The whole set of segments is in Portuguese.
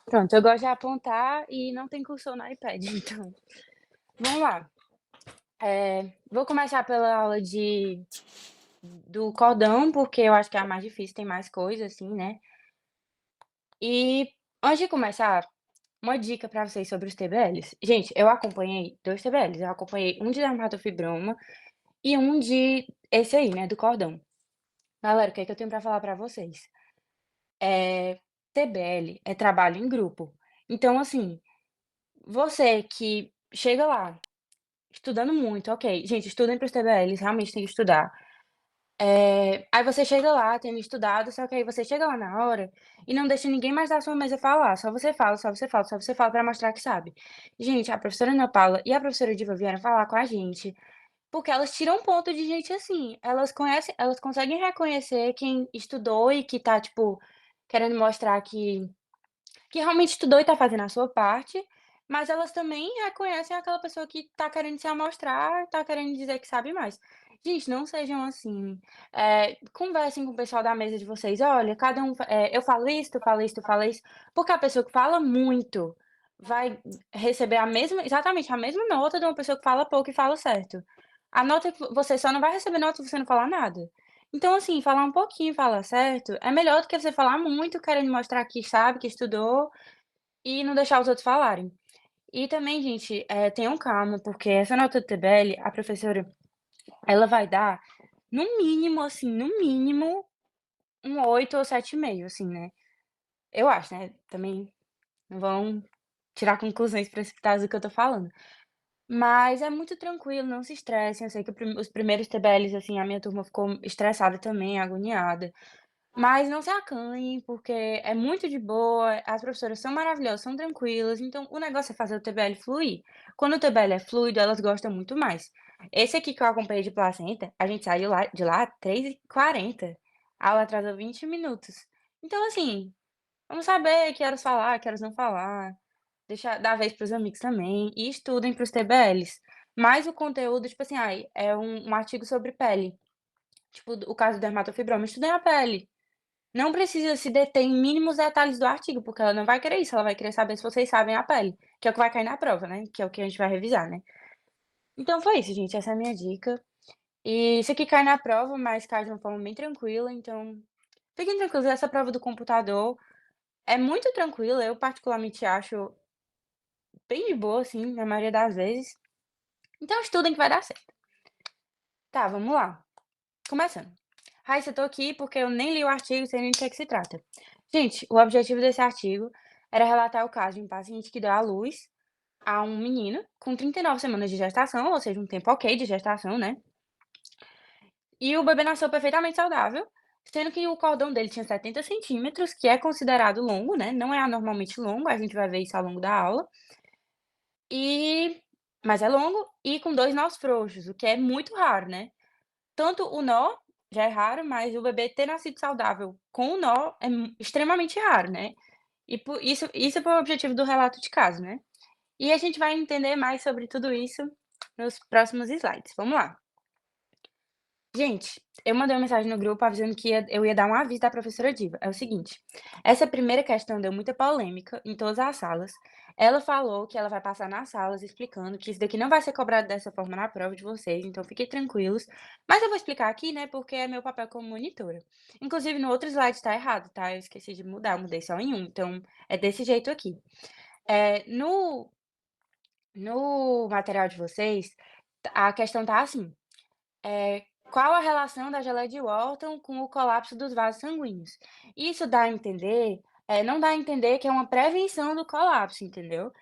Pronto, eu gosto de apontar e não tem cursor no iPad, então vamos lá. Vou começar pela aula de do cordão, porque eu acho que é a mais difícil, tem mais coisa, assim, né. E antes de começar, uma dica pra vocês sobre os TBLs. Gente, eu acompanhei 2 TBLs, eu acompanhei um de dermatofibroma e um de esse aí, né, do cordão. Galera, o que é que eu tenho pra falar pra vocês? TBL é trabalho em grupo. Então, assim, você que chega lá estudando muito, ok. Gente, estudem para os TBLs, realmente tem que estudar. Aí você chega lá tendo estudado, só que aí você chega lá na hora e não deixa ninguém mais da sua mesa falar, só você fala, só você fala, só você fala pra mostrar que sabe. Gente, a professora Ana Paula e a professora Diva vieram falar com a gente, porque elas tiram ponto de gente assim, elas conseguem reconhecer quem estudou e que tá, tipo, querendo mostrar que realmente estudou e tá fazendo a sua parte, mas elas também reconhecem aquela pessoa que tá querendo se amostrar, tá querendo dizer que sabe mais. Gente, não sejam assim, conversem com o pessoal da mesa de vocês: "Olha, cada um eu falo isso, tu fala isso, tu fala isso", porque a pessoa que fala muito vai receber a mesma exatamente a mesma nota de uma pessoa que fala pouco e fala certo. A nota que você só não vai receber nota se você não falar nada. Então, assim, falar um pouquinho e falar certo é melhor do que você falar muito querendo mostrar que sabe, que estudou e não deixar os outros falarem. E também, gente, tenham calma, porque essa nota do TBL, a professora, ela vai dar, no mínimo, assim, no mínimo, um 8 ou 7,5, assim, né. Eu acho, né, também não vão tirar conclusões precipitadas do que eu tô falando. Mas é muito tranquilo, não se estressem, eu sei que os primeiros TBLs, assim, a minha turma ficou estressada também, agoniada. Mas não se acanhem, porque é muito de boa, as professoras são maravilhosas, são tranquilas, então o negócio é fazer o TBL fluir. Quando o TBL é fluido, elas gostam muito mais. Esse aqui que eu acompanhei de placenta, a gente saiu de lá 3h40, a aula atrasou 20 minutos. Então, assim, vamos saber que horas falar, que horas não falar, deixar dar vez para os amigos também, e estudem para os TBLs. Mas o conteúdo, tipo assim, ai, é um artigo sobre pele, tipo o caso do dermatofibroma, estudem a pele. Não precisa se deter em mínimos detalhes do artigo, porque ela não vai querer isso, ela vai querer saber se vocês sabem a pele, que é o que vai cair na prova, né, que é o que a gente vai revisar, né. Então foi isso, gente, essa é a minha dica. E isso aqui cai na prova, mas cai de uma forma bem tranquila, então fiquem tranquilos, essa prova do computador é muito tranquila, eu particularmente acho bem de boa, assim, na maioria das vezes. Então estudem que vai dar certo. Tá, vamos lá, começando. Raíssa, eu tô aqui porque eu nem li o artigo, sei nem do que é que se trata. Gente, o objetivo desse artigo era relatar o caso de um paciente que deu à luz a um menino com 39 semanas de gestação, ou seja, um tempo ok de gestação, né? E o bebê nasceu perfeitamente saudável, sendo que o cordão dele tinha 70 centímetros, que é considerado longo, né? Não é anormalmente longo, a gente vai ver isso ao longo da aula. E... Mas é longo e com 2 nós frouxos, o que é muito raro, né? Tanto o nó já é raro, mas o bebê ter nascido saudável com o nó é extremamente raro, né. E por isso foi o objetivo do relato de caso, né. E a gente vai entender mais sobre tudo isso nos próximos slides. Vamos lá. Gente, eu mandei uma mensagem no grupo avisando que eu ia dar um aviso da professora Diva. É o seguinte, essa primeira questão deu muita polêmica em todas as salas. Ela falou que ela vai passar nas salas explicando que isso daqui não vai ser cobrado dessa forma na prova de vocês, então fiquem tranquilos. Mas eu vou explicar aqui, né, porque é meu papel como monitora. Inclusive, no outro slide tá errado, tá? Eu esqueci de mudar, eu mudei só em um, então é desse jeito aqui. No material de vocês, a questão tá assim. Qual a relação da geleia de Walton com o colapso dos vasos sanguíneos? Isso dá a entender não dá a entender que é uma prevenção do colapso, entendeu?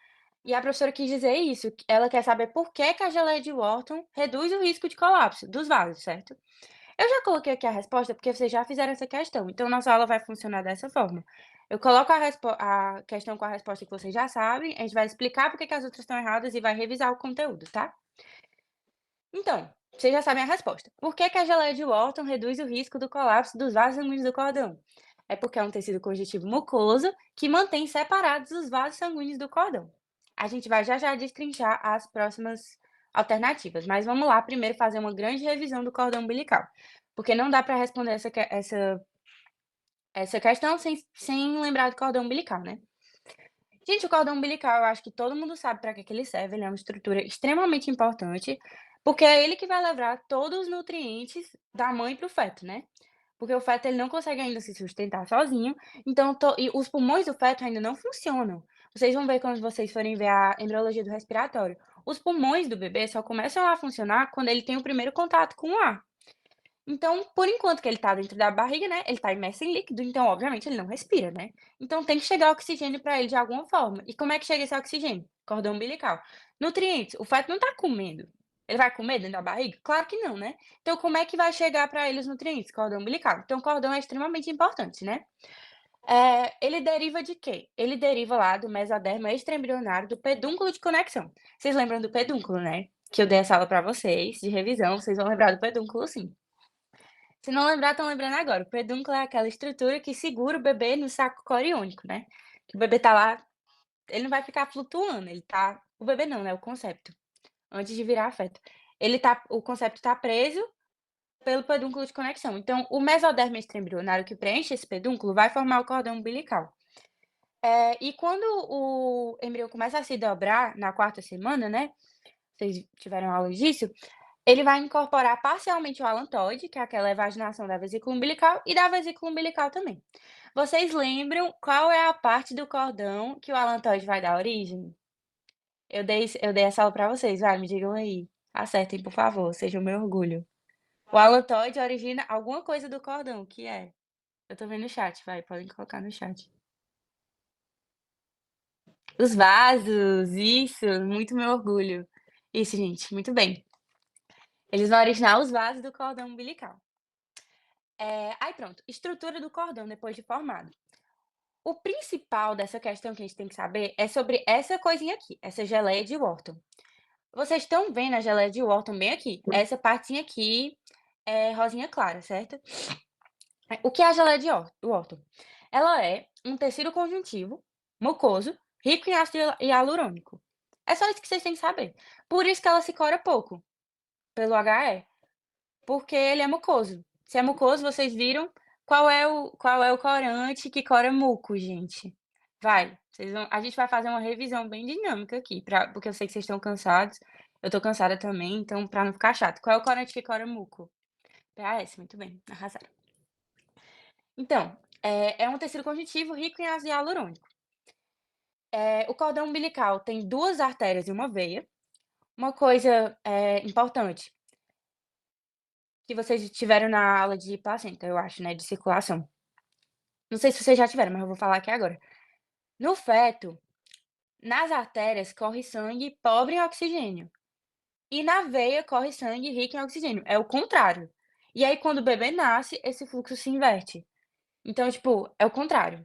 E a professora quis dizer isso, que ela quer saber por que que a geleia de Walton reduz o risco de colapso dos vasos, certo? Eu já coloquei aqui a resposta, porque vocês já fizeram essa questão, então nossa aula vai funcionar dessa forma. Eu coloco a questão com a resposta que vocês já sabem, a gente vai explicar por que que as outras estão erradas e vai revisar o conteúdo, tá? Então, vocês já sabem a resposta. Por que que a geleia de Walton reduz o risco do colapso dos vasos sanguíneos do cordão? É porque é um tecido conjuntivo mucoso que mantém separados os vasos sanguíneos do cordão. A gente vai já já destrinchar as próximas alternativas, mas vamos lá primeiro fazer uma grande revisão do cordão umbilical, porque não dá para responder essa questão sem lembrar do cordão umbilical, né? Gente, o cordão umbilical, eu acho que todo mundo sabe para que que ele serve, ele é uma estrutura extremamente importante, porque é ele que vai levar todos os nutrientes da mãe para o feto, né. Porque o feto ele não consegue ainda se sustentar sozinho, então e os pulmões do feto ainda não funcionam. Vocês vão ver quando vocês forem ver a embriologia do respiratório. Os pulmões do bebê só começam a funcionar quando ele tem o primeiro contato com o ar. Então, por enquanto que ele tá dentro da barriga, né, ele tá imerso em líquido, então obviamente ele não respira, né. Então tem que chegar oxigênio para ele de alguma forma. E como é que chega esse oxigênio? Cordão umbilical. Nutrientes, o feto não tá comendo. Ele vai comer dentro da barriga? Claro que não, né. Então como é que vai chegar para ele os nutrientes? Cordão umbilical. Então o cordão é extremamente importante, né. Ele deriva de quê? Ele deriva lá do mesoderma extraembrionário do pedúnculo de conexão. Vocês lembram do pedúnculo, né, que eu dei essa aula para vocês de revisão, vocês vão lembrar do pedúnculo sim. Se não lembrar, estão lembrando agora. O pedúnculo é aquela estrutura que segura o bebê no saco coriônico, né. Que o bebê tá lá, ele não vai ficar flutuando, ele tá o bebê não, né, o concepto, antes de virar feto. O concepto tá preso pelo pedúnculo de conexão. Então, o mesoderma extraembrionário que preenche esse pedúnculo vai formar o cordão umbilical. E quando o embrião começa a se dobrar na quarta semana, né, vocês tiveram aula disso, ele vai incorporar parcialmente o alantoide, que é aquela evaginação da vesícula umbilical, e da vesícula umbilical também. Vocês lembram qual é a parte do cordão que o alantoide vai dar origem? Eu dei essa aula para vocês, vai, me digam aí. Acertem, por favor, seja o meu orgulho. O alantoide origina alguma coisa do cordão, o que é? Eu tô vendo no chat, vai, podem colocar no chat. Os vasos, isso, muito meu orgulho. Isso, gente, muito bem. Eles vão originar os vasos do cordão umbilical. Aí pronto, estrutura do cordão depois de formado. O principal dessa questão que a gente tem que saber é sobre essa coisinha aqui, essa geleia de Wharton. Vocês estão vendo a geleia de Wharton bem aqui? Essa partezinha aqui é rosinha clara, certo? O que é a geleia de Wharton? Ela é um tecido conjuntivo, mucoso, rico em ácido hialurônico. É só isso que vocês têm que saber. Por isso que ela se cora pouco, pelo HE. Porque ele é mucoso. Se é mucoso, vocês viram qual é o corante que cora muco, gente? A gente vai fazer uma revisão bem dinâmica aqui, porque eu sei que vocês estão cansados, eu tô cansada também, então para não ficar chato. Qual é o corante que cora muco? PAS, muito bem, arrasaram. Então, é um tecido conjuntivo rico em ácido hialurônico. O cordão umbilical tem 2 artérias e uma veia. Uma coisa, importante, que vocês tiveram na aula de placenta, eu acho, né, de circulação. Não sei se vocês já tiveram, mas eu vou falar aqui agora. No feto, nas artérias corre sangue pobre em oxigênio e na veia corre sangue rico em oxigênio, é o contrário. E aí quando o bebê nasce, esse fluxo se inverte. Então, tipo, é o contrário.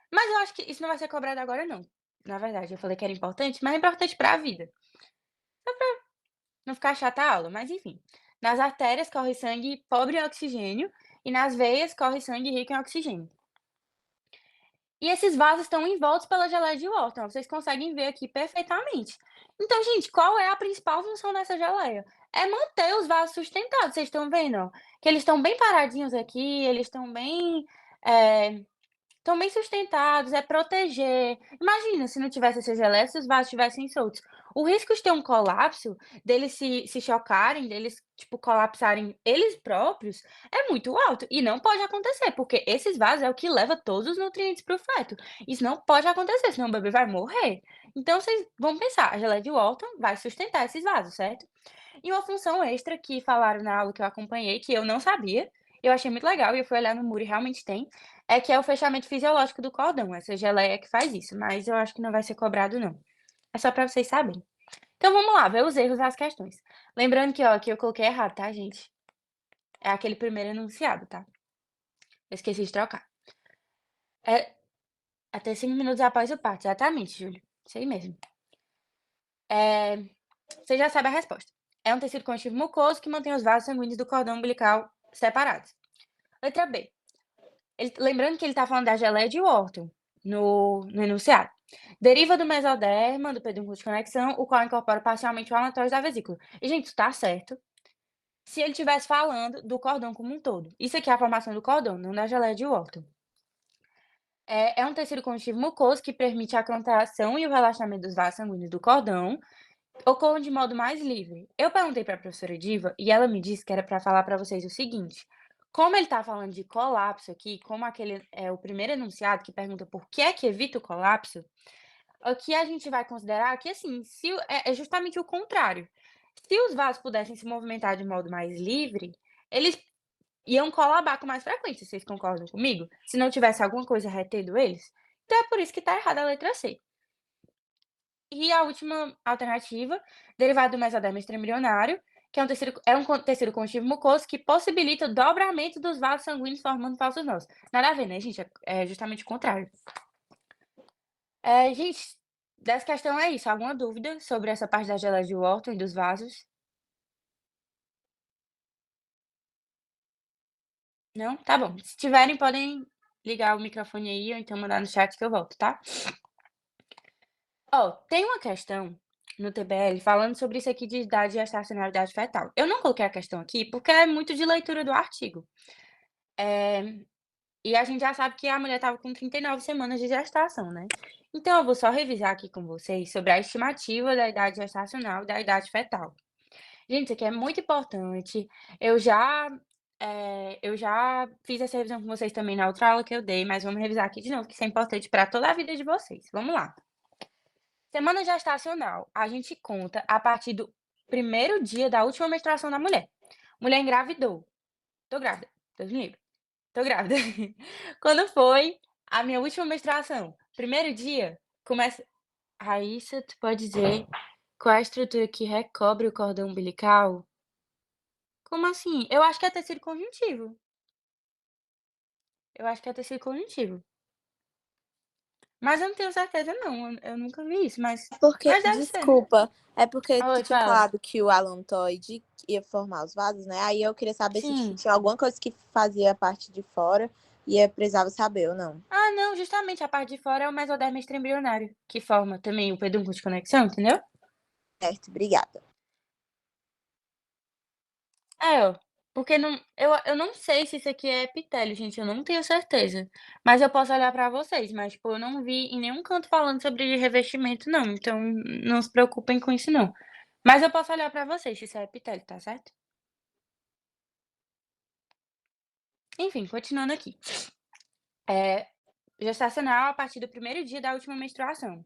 Mas eu acho que isso não vai ser cobrado agora não. Na verdade, eu falei que era importante, mas é importante para a vida, não ficar chata a aula, mas enfim. Nas artérias corre sangue pobre em oxigênio e nas veias corre sangue rico em oxigênio. E esses vasos estão envoltos pela geleia de Walton, vocês conseguem ver aqui perfeitamente. Então, gente, qual é a principal função dessa geleia? É manter os vasos sustentados, vocês estão vendo, ó, que eles estão bem paradinhos aqui, eles eh, estão bem sustentados, é proteger. Imagina se não tivesse essa geleia, se os vasos estivessem soltos. O risco de ter um colapso, deles se chocarem, deles, tipo, colapsarem eles próprios, é muito alto. E não pode acontecer, porque esses vasos é o que leva todos os nutrientes para o feto. Isso não pode acontecer, senão o bebê vai morrer. Então, vocês vão pensar, a geleia de Walton vai sustentar esses vasos, certo? E uma função extra que falaram na aula que eu acompanhei, que eu não sabia, eu achei muito legal e eu fui olhar no muro e realmente tem, é que é o fechamento fisiológico do cordão, essa geleia que faz isso, mas eu acho que não vai ser cobrado não. É só pra vocês saberem. Então vamos lá, ver os erros das questões. Lembrando que, ó, que eu coloquei errado, tá, gente? É aquele primeiro enunciado, tá? Eu esqueci de trocar. É até 5 minutos após o parto, exatamente, Júlio. Isso aí mesmo. Você já sabe a resposta. É um tecido conjuntivo mucoso que mantém os vasos sanguíneos do cordão umbilical separados. Letra B. Lembrando que ele está falando da geleia de Wharton no enunciado. Deriva do mesoderma, do pedúnculo de conexão, o qual incorpora parcialmente o anatóide da vesícula. E, gente, isso tá certo se ele estivesse falando do cordão como um todo. Isso aqui é a formação do cordão, não da geleia de Wharton. É um tecido conjuntivo mucoso que permite a contração e o relaxamento dos vasos sanguíneos do cordão, ocorre de modo mais livre. Eu perguntei para a professora Diva e ela me disse que era para falar para vocês o seguinte: como ele está falando de colapso aqui, como aquele é o primeiro enunciado que pergunta por que é que evita o colapso, aqui a gente vai considerar que, assim, se é justamente o contrário. Se os vasos pudessem se movimentar de modo mais livre, eles iam colabar com mais frequência. Vocês concordam comigo? Se não tivesse alguma coisa retendo eles. Então é por isso que está errada a letra C. E a última alternativa, derivado do mesodermo extraembrionário, que é um tecido conjuntivo mucoso que possibilita o dobramento dos vasos sanguíneos formando falsos nós. Nada a ver, né, gente? É justamente o contrário. Gente, dessa questão é isso. Alguma dúvida sobre essa parte da geleia de Wharton e dos vasos? Não? Tá bom. Se tiverem, podem ligar o microfone aí ou então mandar no chat que eu volto, tá? Ó, tem uma questão no TBL falando sobre isso aqui de idade gestacional e idade fetal. Eu não coloquei a questão aqui porque é muito de leitura do artigo. Eh, e a gente já sabe que a mulher estava com 39 semanas de gestação, né. Então eu vou só revisar aqui com vocês sobre a estimativa da idade gestacional e da idade fetal. Gente, isso aqui é muito importante. Eu já fiz essa revisão com vocês também na outra aula que eu dei, mas vamos revisar aqui de novo, que isso é importante para toda a vida de vocês. Vamos lá. Semana gestacional, a gente conta a partir do primeiro dia da última menstruação da mulher. Mulher engravidou. Tô grávida, Deus me livre. Tô grávida. Quando foi a minha última menstruação? Primeiro dia, começa. Raíssa, tu pode dizer qual é a estrutura que recobre o cordão umbilical? Como assim? Eu acho que é tecido conjuntivo. Eu acho que é tecido conjuntivo. Mas eu não tenho certeza não, eu nunca vi isso, mas Porque, mas deve ser, né. desculpa, é porque tu Oi, tinha fala. falado que o alontoide ia formar os vasos, né? Aí eu queria saber se tipo, Sim. tinha alguma coisa que fazia a parte de fora e eu precisava saber ou não. Ah, não, justamente a parte de fora é o mesodermo extraembrionário, que forma também o pedúnculo de conexão, entendeu? Certo, obrigada. É, ó, porque eu não sei se isso aqui é epitélio, gente, eu não tenho certeza. Mas eu posso olhar pra vocês, mas, tipo, eu não vi em nenhum canto falando sobre revestimento não, então não se preocupem com isso não. Mas eu posso olhar pra vocês se isso é epitélio, tá certo? Enfim, continuando aqui. É gestacional a partir do primeiro dia da última menstruação.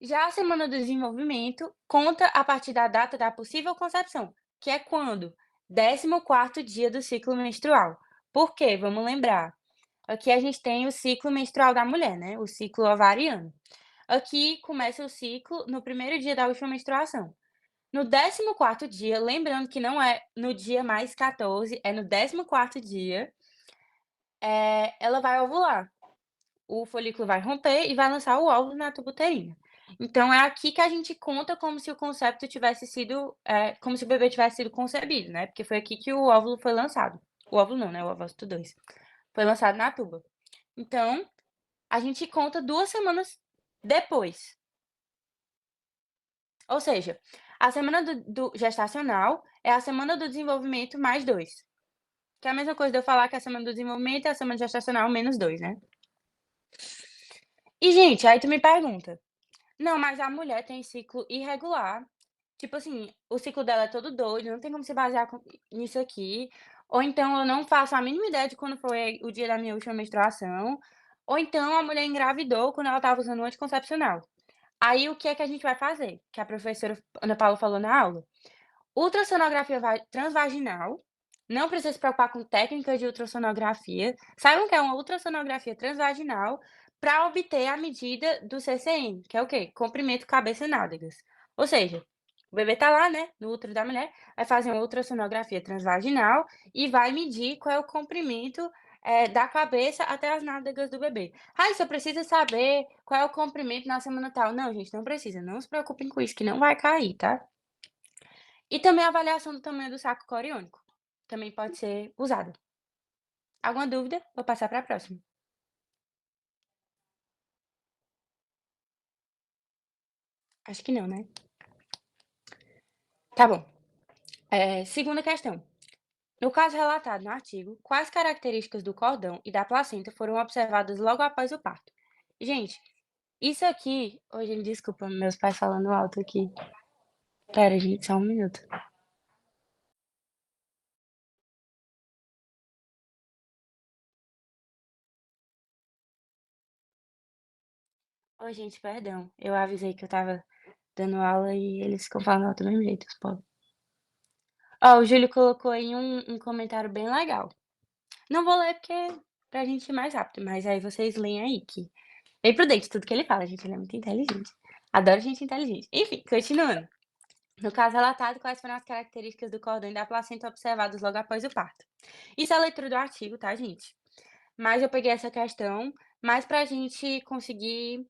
Já a semana do desenvolvimento conta a partir da data da possível concepção, que é quando? 14º dia do ciclo menstrual. Por quê? Vamos lembrar. Aqui a gente tem o ciclo menstrual da mulher, né, o ciclo ovariano. Aqui começa o ciclo no primeiro dia da última menstruação. No 14º dia, lembrando que não é no dia mais 14, é no 14º dia, ela vai ovular. O folículo vai romper e vai lançar o óvulo na tuba uterina. Então é aqui que a gente conta como se o concepto tivesse sido, como se o bebê tivesse sido concebido, né, porque foi aqui que o óvulo foi lançado. O óvulo não, né, o ovócito 2. Foi lançado na tuba. Então, a gente conta 2 semanas depois. Ou seja, a semana do gestacional é a semana do desenvolvimento mais 2, que é a mesma coisa de eu falar que a semana do desenvolvimento é a semana gestacional menos 2, né. E, gente, aí tu me pergunta: "Não, mas a mulher tem ciclo irregular, tipo assim, o ciclo dela é todo doido, não tem como se basear nisso aqui, ou então eu não faço a mínima ideia de quando foi o dia da minha última menstruação, ou então a mulher engravidou quando ela estava usando o anticoncepcional". Aí o que é que a gente vai fazer? Que a professora Ana Paula falou na aula. Ultrassonografia transvaginal, não precisa se preocupar com técnicas de ultrassonografia. Saibam que é uma ultrassonografia transvaginal para obter a medida do CCM, que é o quê? Comprimento cabeça nádegas. Ou seja, o bebê tá lá, né, no útero da mulher, vai fazer uma ultrassonografia transvaginal e vai medir qual é o comprimento, da cabeça até as nádegas do bebê. "Ai, só precisa saber qual é o comprimento na semana tal". Não, gente, não precisa, não se preocupem com isso que não vai cair, tá? E também a avaliação do tamanho do saco coriônico, também pode ser usada. Alguma dúvida? Vou passar para a próxima. Acho que não, né? Tá bom. Segunda questão. No caso relatado no artigo, quais características do cordão e da placenta foram observadas logo após o parto? Gente, isso aqui. Ô, gente, desculpa, meus pais falando alto aqui. Espera, gente, só um minuto. Ô, gente, perdão. Eu avisei que eu estava dando aula e eles ficam falando alto do mesmo jeito, os pobres. Ó, o Júlio colocou aí um comentário bem legal. Não vou ler porque pra gente ir mais rápido, mas aí vocês leem aí, que bem prudente tudo que ele fala, gente, ele é muito inteligente. Adoro gente inteligente. Enfim, continuando. No caso relatado, quais foram as características do cordão e da placenta observadas logo após o parto? Isso é a leitura do artigo, tá, gente? Mas eu peguei essa questão mais para a gente conseguir,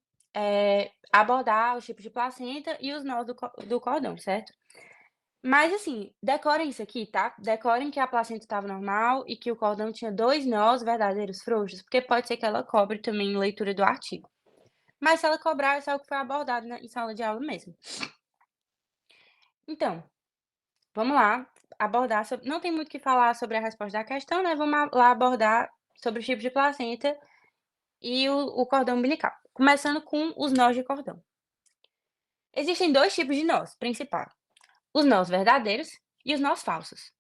abordar os tipos de placenta e os nós do cordão, certo? Mas assim, decorem isso aqui, tá? Decorem que a placenta estava normal e que o cordão tinha 2 nós verdadeiros frouxos, porque pode ser que ela cobre também em leitura do artigo. Mas se ela cobrar, isso é o que foi abordado em sala de aula mesmo. Então, vamos lá abordar sobre, não tem muito o que falar sobre a resposta da questão, né, vamos lá abordar sobre os tipos de placenta e o cordão umbilical. Começando com os nós de cordão. Existem 2 tipos de nós principais: os nós verdadeiros e os nós falsos.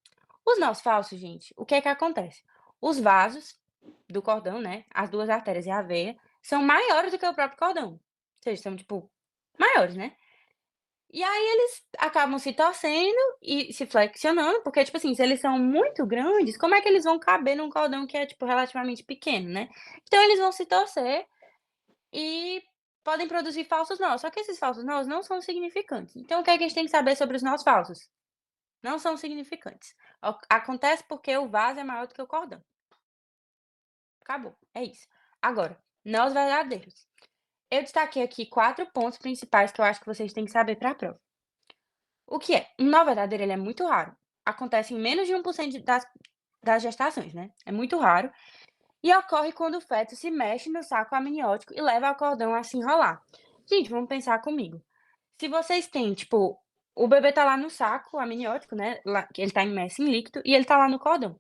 Os nós falsos, gente, o que é que acontece? Os vasos do cordão, né, as 2 artérias e a veia, são maiores do que o próprio cordão. Ou seja, são, tipo, maiores, né. E aí eles acabam se torcendo e se flexionando, porque, tipo assim, se eles são muito grandes, como é que eles vão caber num cordão que é, tipo, relativamente pequeno, né. Então eles vão se torcer e podem produzir falsos nós, só que esses falsos nós não são significantes. Então o que é que a gente tem que saber sobre os nós falsos? Não são significantes. Acontece porque o vaso é maior do que o cordão. Acabou, é isso. Agora, nós verdadeiros. Eu destaquei aqui 4 pontos principais que eu acho que vocês têm que saber para a prova. O que é? Um nó verdadeiro, ele é muito raro. Acontece em menos de 1% das gestações, né? É muito raro. E ocorre quando o feto se mexe no saco amniótico e leva o cordão a se enrolar. Gente, vamos pensar comigo. Se vocês têm, tipo, o bebê tá lá no saco amniótico, né, lá que ele tá imerso em líquido e ele tá lá no cordão.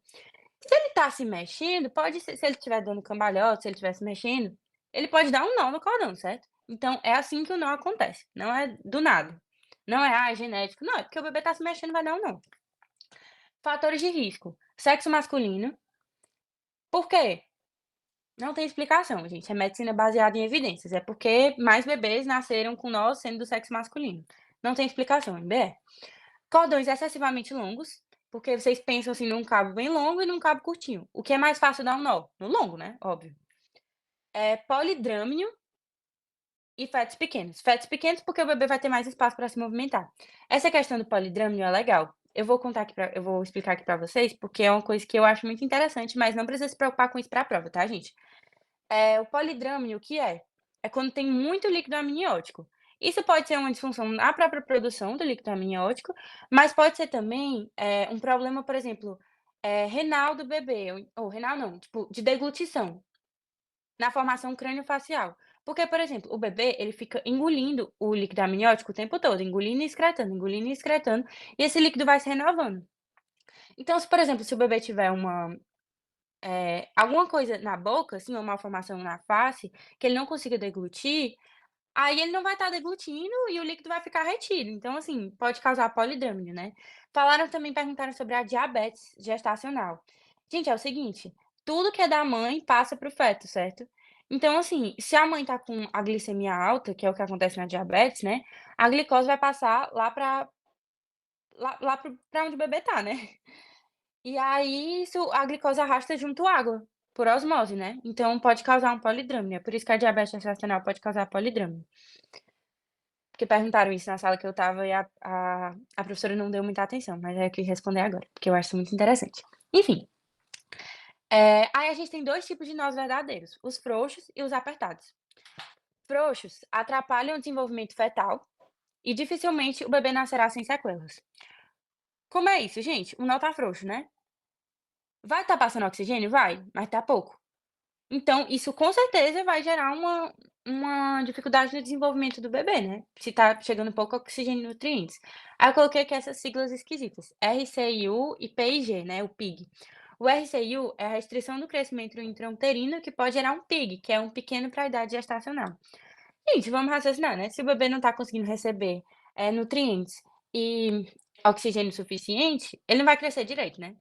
Se ele tá se mexendo, pode ser, se ele estiver dando cambalhota, se ele estiver se mexendo, ele pode dar um nó no cordão, certo? Então é assim que o nó acontece, não é do nada. Não é, genético, não, é porque o bebê tá se mexendo, vai dar um nó. Fatores de risco: sexo masculino. Por quê? Não tem explicação, gente, é medicina baseada em evidências, é porque mais bebês nasceram com nós sendo do sexo masculino. Não tem explicação, MBE. Cordões excessivamente longos, porque vocês pensam, assim, num cabo bem longo e num cabo curtinho. O que é mais fácil dar um nó? No longo, né, óbvio. Polidrâmino e fetos pequenos. Fetos pequenos, porque o bebê vai ter mais espaço para se movimentar. Essa questão do polidrâmino é legal. Eu vou explicar aqui para vocês, porque é uma coisa que eu acho muito interessante, mas não precisa se preocupar com isso para a prova, tá, gente? O polidrâmino, o que é? É quando tem muito líquido amniótico. Isso pode ser uma disfunção na própria produção do líquido amniótico, mas pode ser também, um problema, por exemplo, renal do bebê, ou renal não, tipo, de deglutição, na formação crâniofacial. Porque, por exemplo, o bebê, ele fica engolindo o líquido amniótico o tempo todo, engolindo e excretando, e esse líquido vai se renovando. Então, se, por exemplo, se o bebê tiver alguma coisa na boca, assim, uma malformação na face, que ele não consiga deglutir, aí ele não vai estar deglutindo e o líquido vai ficar retido. Então, assim, pode causar polidrâmino, né. Perguntaram sobre a diabetes gestacional. Gente, é o seguinte, tudo que é da mãe passa para o feto, certo? Então, assim, se a mãe tá com a glicemia alta, que é o que acontece na diabetes, né, a glicose vai passar lá para onde o bebê tá, né. E aí isso, a glicose arrasta junto água, por osmose, né, então pode causar um polidrâmino, é por isso que a diabetes gestacional pode causar polidrâmino. Porque perguntaram isso na sala que eu estava e a professora não deu muita atenção, mas aí eu quis responder agora, porque eu acho isso muito interessante. Enfim, aí a gente tem 2 tipos de nós verdadeiros, os frouxos e os apertados. Frouxos atrapalham o desenvolvimento fetal e dificilmente o bebê nascerá sem sequelas. Como é isso, gente? O nó tá frouxo, né? Vai estar passando oxigênio? Vai, mas tá pouco. Então, isso com certeza vai gerar uma dificuldade no desenvolvimento do bebê, né, se tá chegando pouco oxigênio e nutrientes. Aí eu coloquei aqui essas siglas esquisitas, RCIU e PIG, né, o PIG. O RCIU é a restrição do crescimento intrauterino que pode gerar um PIG, que é um pequeno para a idade gestacional. Gente, vamos raciocinar, né, se o bebê não tá conseguindo receber, nutrientes e oxigênio suficiente, ele não vai crescer direito, né.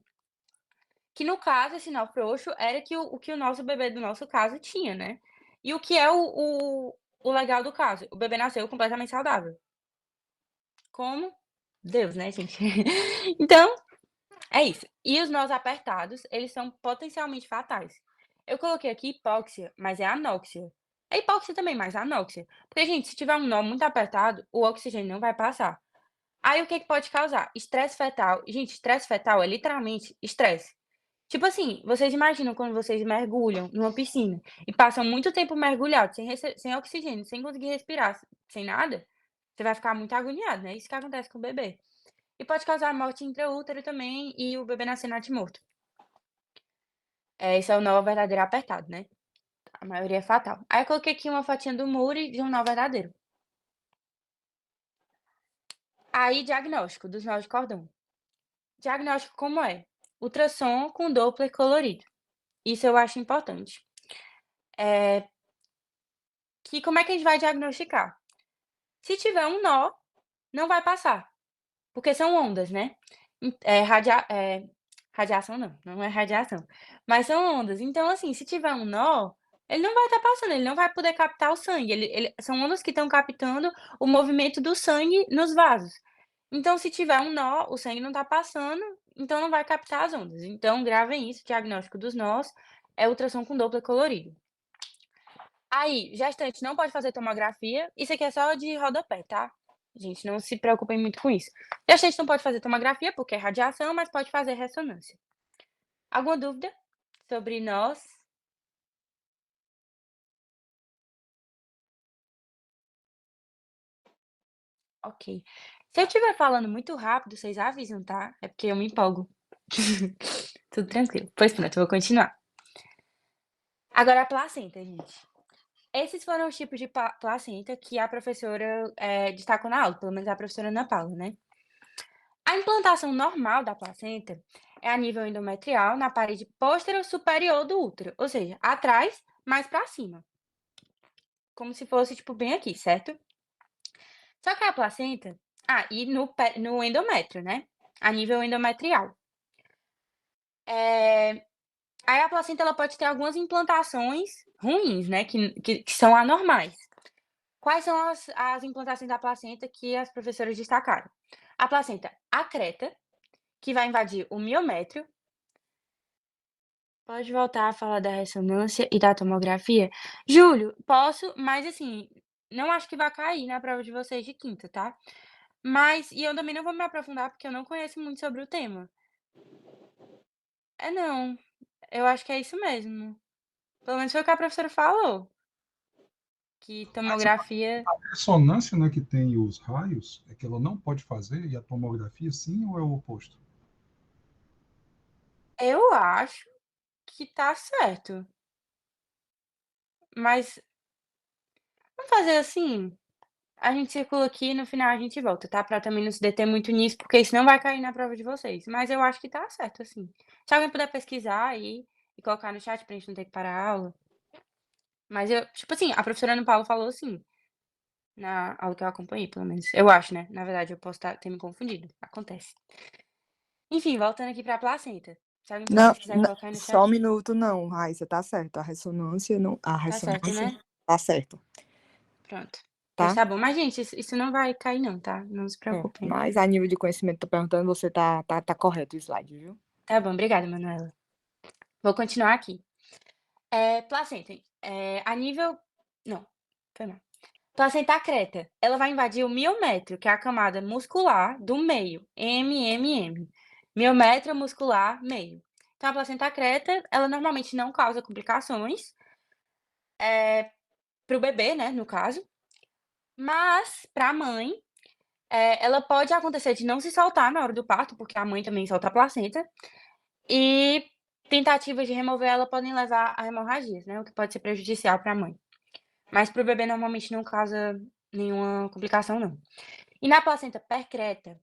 Que no caso, esse sinal frouxo era que o que o nosso bebê do nosso caso tinha, né. E o que é o legal do caso? O bebê nasceu completamente saudável. Como? Deus, né, gente. Então, é isso. E os nós apertados, eles são potencialmente fatais. Eu coloquei aqui hipóxia, mas é anóxia. É hipóxia também, mas anóxia. Porque, gente, se tiver um nó muito apertado, o oxigênio não vai passar. Aí o que que pode causar? Estresse fetal. Gente, estresse fetal é literalmente estresse. Tipo assim, vocês imaginam quando vocês mergulham numa piscina e passam muito tempo mergulhados, sem oxigênio, sem conseguir respirar, sem nada, você vai ficar muito agoniado, né, isso que acontece com o bebê. E pode causar morte intraútero também e o bebê nascer natimorto. Esse é o nó verdadeiro apertado, né, a maioria é fatal. Aí eu coloquei aqui uma fotinha do Muri de um nó verdadeiro. Aí diagnóstico dos nós de cordão. Diagnóstico como é? Ultrassom com Doppler colorido. Isso eu acho importante. Eh, que como é que a gente vai diagnosticar? Se tiver um nó, não vai passar, porque são ondas, né. Radiação não, não é radiação, mas são ondas. Então, assim, se tiver um nó, ele não vai estar passando, ele não vai poder captar o sangue, ele são ondas que estão captando o movimento do sangue nos vasos. Então, se tiver um nó, o sangue não está passando, então não vai captar as ondas. Então gravem isso, diagnóstico dos nós é ultrassom com Doppler colorido. Aí, gestante não pode fazer tomografia, isso aqui é só de rodapé, tá. Gente, não se preocupem muito com isso. Gestante não pode fazer tomografia, porque é radiação, mas pode fazer ressonância. Alguma dúvida sobre nós? Ok. Se eu estiver falando muito rápido, vocês avisam, tá, é porque eu me empolgo. Tudo tranquilo. Pois pronto, eu vou continuar. Agora a placenta, gente. Esses foram os tipos de placenta que a professora, destacou na aula, pelo menos a professora Ana Paula, né. A implantação normal da placenta é a nível endometrial na parede posterior superior do útero, ou seja, atrás, mais para cima, como se fosse, tipo, bem aqui, certo? Só que a placenta e no endométrio, né, a nível endometrial. Eh, aí a placenta ela pode ter algumas implantações ruins, né, que são anormais. Quais são as implantações da placenta que as professoras destacaram? A placenta acreta, que vai invadir o miométrio. Pode voltar a falar da ressonância e da tomografia? Júlio, posso, mas assim, não acho que vai cair na prova de vocês de quinta, tá? E eu também não vou me aprofundar, porque eu não conheço muito sobre o tema. É não, eu acho que é isso mesmo. Pelo menos foi o que a professora falou, que Mas tomografia a ressonância, né, que tem os raios, é que ela não pode fazer, e a tomografia sim, ou é o oposto? eu acho que tá certo, mas vamos fazer assim? A gente circula aqui e no final a gente volta, tá? Pra também não se deter muito nisso, porque isso não vai cair na prova de vocês. Mas eu acho que tá certo, assim. Se alguém puder pesquisar aí e colocar no chat pra gente não ter que parar a aula. Mas eu, tipo assim, a professora Ana Paula falou assim, na aula que eu acompanhei, pelo menos. Eu acho, né? Na verdade, eu posso ter me confundido. Acontece. Enfim, voltando aqui pra placenta. Se alguém puder Não, pesquisar e colocar aí no só um chat, minuto não, Raíssa, tá certo. A ressonância não, a tá certo, ressonância né? tá certo, Pronto. Pois tá? tá bom. Mas, gente, isso não vai cair, não, tá? Não se É, preocupem. mas a nível de conhecimento, tô perguntando, você tá correto o slide, viu? Tá bom, obrigada, Manuela. Vou continuar aqui. Placenta, a nível não, foi mal. Placenta acreta, ela vai invadir o miométrio, que é a camada muscular do meio, MMM. Miométrio muscular meio. Então a placenta acreta, ela normalmente não causa complicações, para o bebê, né, no caso, mas para a mãe, ela pode acontecer de não se soltar na hora do parto, porque a mãe também solta a placenta, e tentativas de remover ela podem levar a hemorragias, né, o que pode ser prejudicial para a mãe. mas para o bebê normalmente não causa nenhuma complicação não. E na placenta percreta,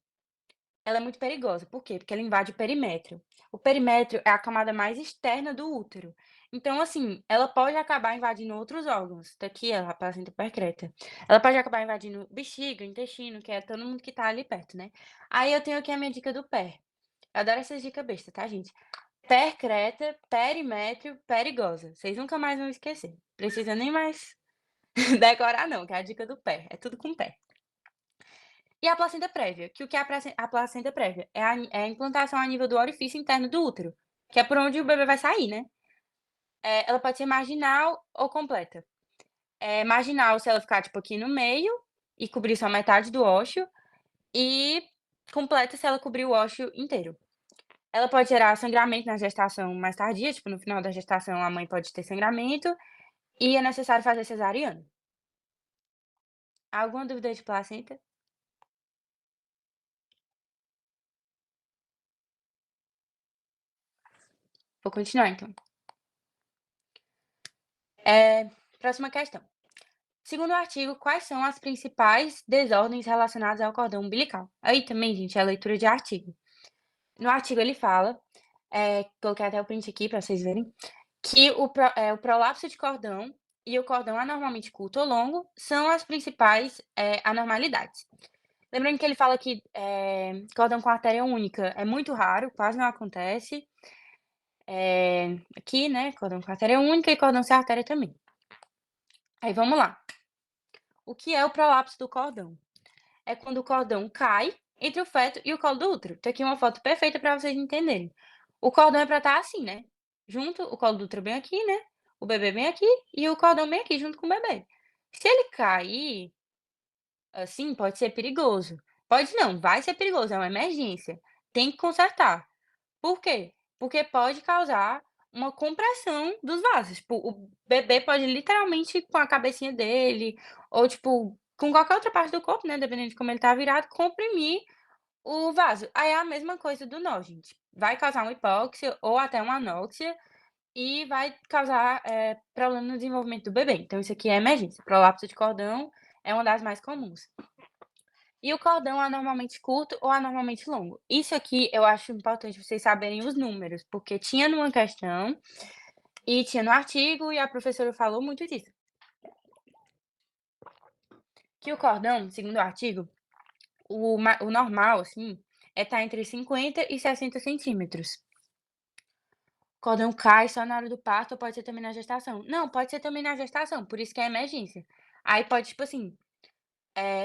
ela é muito perigosa, por quê? Porque ela invade o perímetro. O perímetro é a camada mais externa do útero. Então, assim, ela pode acabar invadindo outros órgãos. Tá aqui ela, a placenta percreta. Ela pode acabar invadindo bexiga, intestino, que é todo mundo que tá ali perto, né. Aí eu tenho aqui a minha dica do pé. Eu adoro essas dicas besta, tá, gente? Percreta, perimétrio, perigosa. Vocês nunca mais vão esquecer. Precisa nem mais decorar não, que é a dica do pé, é tudo com pé. E a placenta prévia, que o que é a placenta prévia? É a implantação a nível do orifício interno do útero, que é por onde o bebê vai sair, né. Ela pode ser marginal ou completa. Marginal se ela ficar, tipo, aqui no meio e cobrir só metade do ósseo, e completa se ela cobrir o ósseo inteiro. Ela pode gerar sangramento na gestação mais tardia, tipo, no final da gestação a mãe pode ter sangramento, e é necessário fazer cesariana. Alguma dúvida de placenta? Vou continuar então. Próxima questão. Segundo o artigo, quais são as principais desordens relacionadas ao cordão umbilical? Aí também, gente, é a leitura de artigo. No artigo ele fala, coloquei até o print aqui para vocês verem, que o prolapso de cordão e o cordão anormalmente curto ou longo são as principais, anormalidades. Lembrando que ele fala que, cordão com artéria única é muito raro, quase não acontece. Aqui, né, cordão com artéria única e cordão sem artéria também. Aí vamos lá. O que é o prolapso do cordão? É quando o cordão cai entre o feto e o colo do útero. Tem aqui uma foto perfeita para vocês entenderem. O cordão é para estar assim, né? Junto, o colo do útero bem aqui, né? O bebê bem aqui e o cordão bem aqui, junto com o bebê. Se ele cair assim, pode ser perigoso. Pode não, vai ser perigoso, é uma emergência. Tem que consertar. Por quê? Porque pode causar uma compressão dos vasos. Tipo, o bebê pode literalmente com a cabecinha dele, ou tipo, com qualquer outra parte do corpo, né, dependendo de como ele tá virado, comprimir o vaso. Aí é a mesma coisa do nó, gente. Vai causar uma hipóxia ou até uma anóxia e vai causar, problema no desenvolvimento do bebê. Então isso aqui é emergência. Prolapso de cordão é uma das mais comuns. E o cordão anormalmente curto ou anormalmente longo. Isso aqui eu acho importante vocês saberem os números, porque tinha numa questão e tinha no artigo e a professora falou muito disso. Que o cordão, segundo o artigo, o normal, assim, é estar entre 50 e 60 centímetros. O cordão cai só na hora do parto ou pode ser também na gestação? Não, pode ser também na gestação, por isso que é emergência. Aí pode, tipo assim,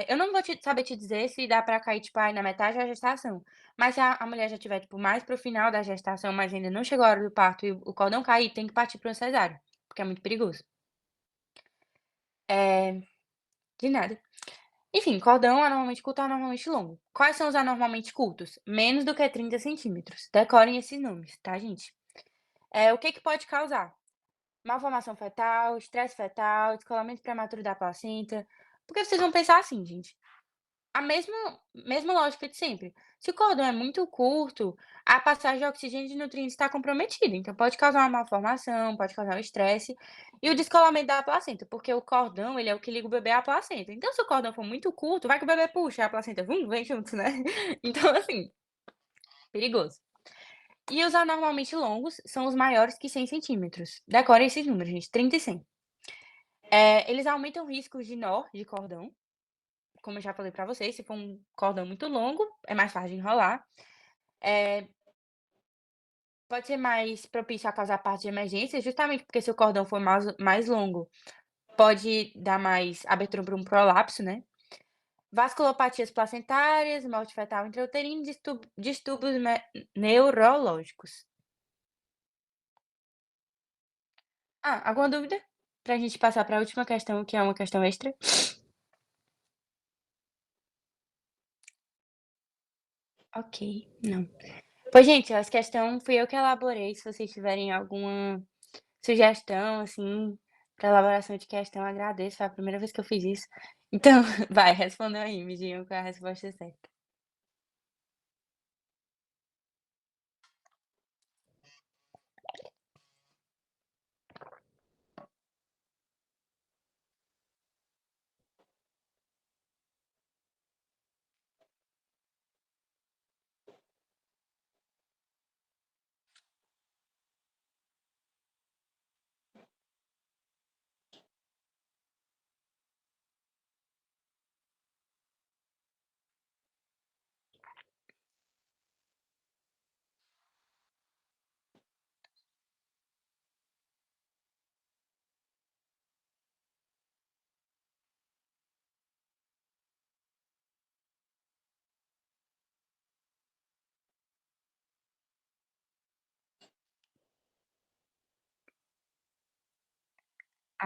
eu não vou saber te dizer se dá pra cair, tipo, ai, na metade da gestação, mas se a mulher já tiver, tipo, mais para o final da gestação, mas ainda não chegou a hora do parto e o cordão cair, tem que partir para uma cesárea, porque é muito perigoso. Eh, de nada. Enfim, cordão anormalmente curto ou anormalmente longo. Quais são os anormalmente curtos? Menos do que 30 centímetros. Decorem esses nomes, tá, gente? O que que pode causar? Malformação fetal, estresse fetal, descolamento prematuro da placenta. Porque vocês vão pensar assim, gente. A mesma lógica de sempre. Se o cordão é muito curto, a passagem de oxigênio e de nutrientes está comprometida, então pode causar uma malformação, pode causar um estresse e o descolamento da placenta, porque o cordão, ele é o que liga o bebê à placenta. Então, se o cordão for muito curto, vai que o bebê puxa, a placenta vem junto, né. Então, assim, perigoso. E os anormalmente longos são os maiores que 100 centímetros. Decorem esses números, gente, 30 e 100. Eles aumentam riscos de nó de cordão, como eu já falei pra vocês, se for um cordão muito longo, é mais fácil de enrolar. Eh, Pode ser mais propício a causar parto de emergência, justamente porque se o cordão for mais longo, pode dar mais abertura para um prolapso, né. Vasculopatias placentárias, morte fetal intrauterina e distúrbios neurológicos. Alguma dúvida? Pra gente passar para a última questão, que é uma questão extra? Ok, não. Pois, gente, essa questão fui eu que elaborei, se vocês tiverem alguma sugestão, assim, para elaboração de questão, agradeço, foi a primeira vez que eu fiz isso. Então, vai, respondam aí, me digam qual é a resposta certa.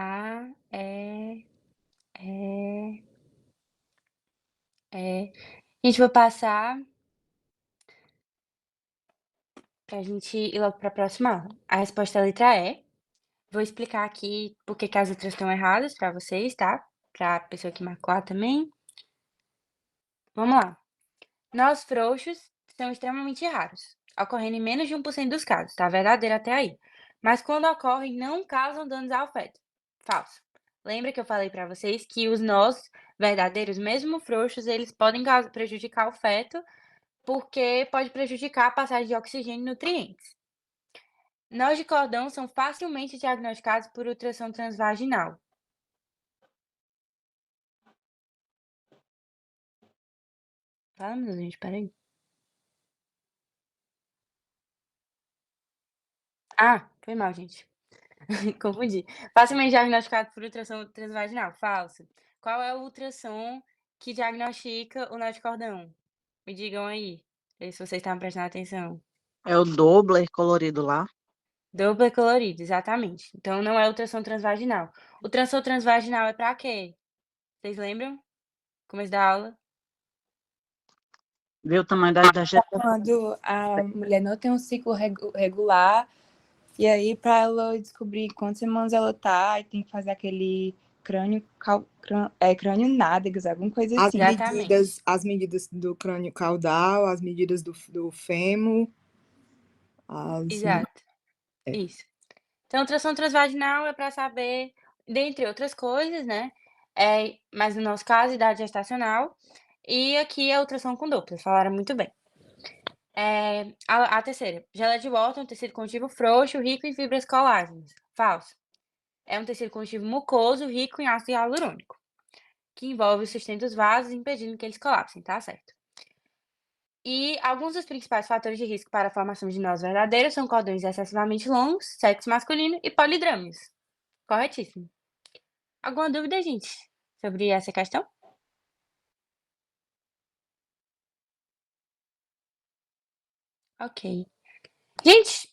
A, é, é. Gente, vou passar pra gente ir logo pra próxima aula. A resposta é a letra E. Vou explicar aqui por que que as letras estão erradas pra vocês, tá? Pra pessoa que marcou A também. Vamos lá. Nós frouxos são extremamente raros, ocorrendo em menos de 1% dos casos, tá verdadeiro até aí. Mas quando ocorrem, não causam danos ao feto. Falso. Lembra que eu falei pra vocês que os nós verdadeiros, mesmo frouxos, eles podem prejudicar o feto, porque pode prejudicar a passagem de oxigênio e nutrientes. Nós de cordão são facilmente diagnosticados por ultrassom transvaginal. Fala, meu Deus, gente, peraí. Ah, foi mal, gente. Confundi. Facilmente diagnosticado por ultrassom transvaginal. Falso. Qual é o ultrassom que diagnostica o nó de cordão? Me digam aí. Ver se vocês estavam prestando atenção. É o Doppler colorido lá. Doppler colorido, exatamente. Então não é ultrassom transvaginal. Ultrassom transvaginal é pra quê? Vocês lembram? Começo da aula? Ver o tamanho da gestação. Quando a mulher não tem um ciclo regular, e aí para ela descobrir quantas semanas ela tá, e tem que fazer aquele crânio nádegas, alguma coisa As assim. Exatamente. as medidas do crânio caudal, as medidas do fêmur, as... Exato. Isso. Então, ultrassom transvaginal é para saber, dentre outras coisas, né, mas no nosso caso, idade gestacional, e aqui é ultrassom com Doppler, falaram muito bem. A terceira, geleia de Walton é um tecido conjuntivo frouxo, rico em fibras colágenas. Falso. É um tecido conjuntivo mucoso, rico em ácido hialurônico, que envolve o sustento dos vasos, impedindo que eles colapsem, tá certo. E alguns dos principais fatores de risco para a formação de nós verdadeiros são cordões excessivamente longos, sexo masculino e polidrâmios. Corretíssimo. Alguma dúvida, gente, sobre essa questão? Ok. Gente,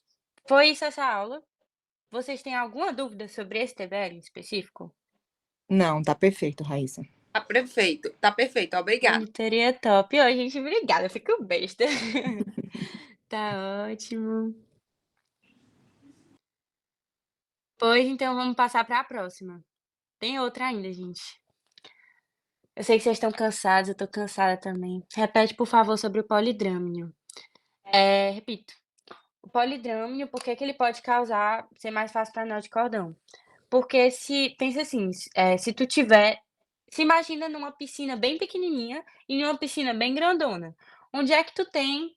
foi isso essa aula. Vocês têm alguma dúvida sobre esse TBL em específico? Não, tá perfeito, Raíssa. Tá perfeito, obrigada. Monitoria top. Oi, gente, obrigada, eu fico besta. Tá ótimo. Pois então vamos passar para a próxima. Tem outra ainda, gente. Eu sei que vocês estão cansados, eu tô cansada também. Repete, por favor, sobre o polidrâmino. Repito. O polidrâmino, por que que ele pode causar ser mais fácil para nó de cordão? Porque pensa assim, se tu tiver se imagina numa piscina bem pequenininha e numa piscina bem grandona. Onde é que tu tem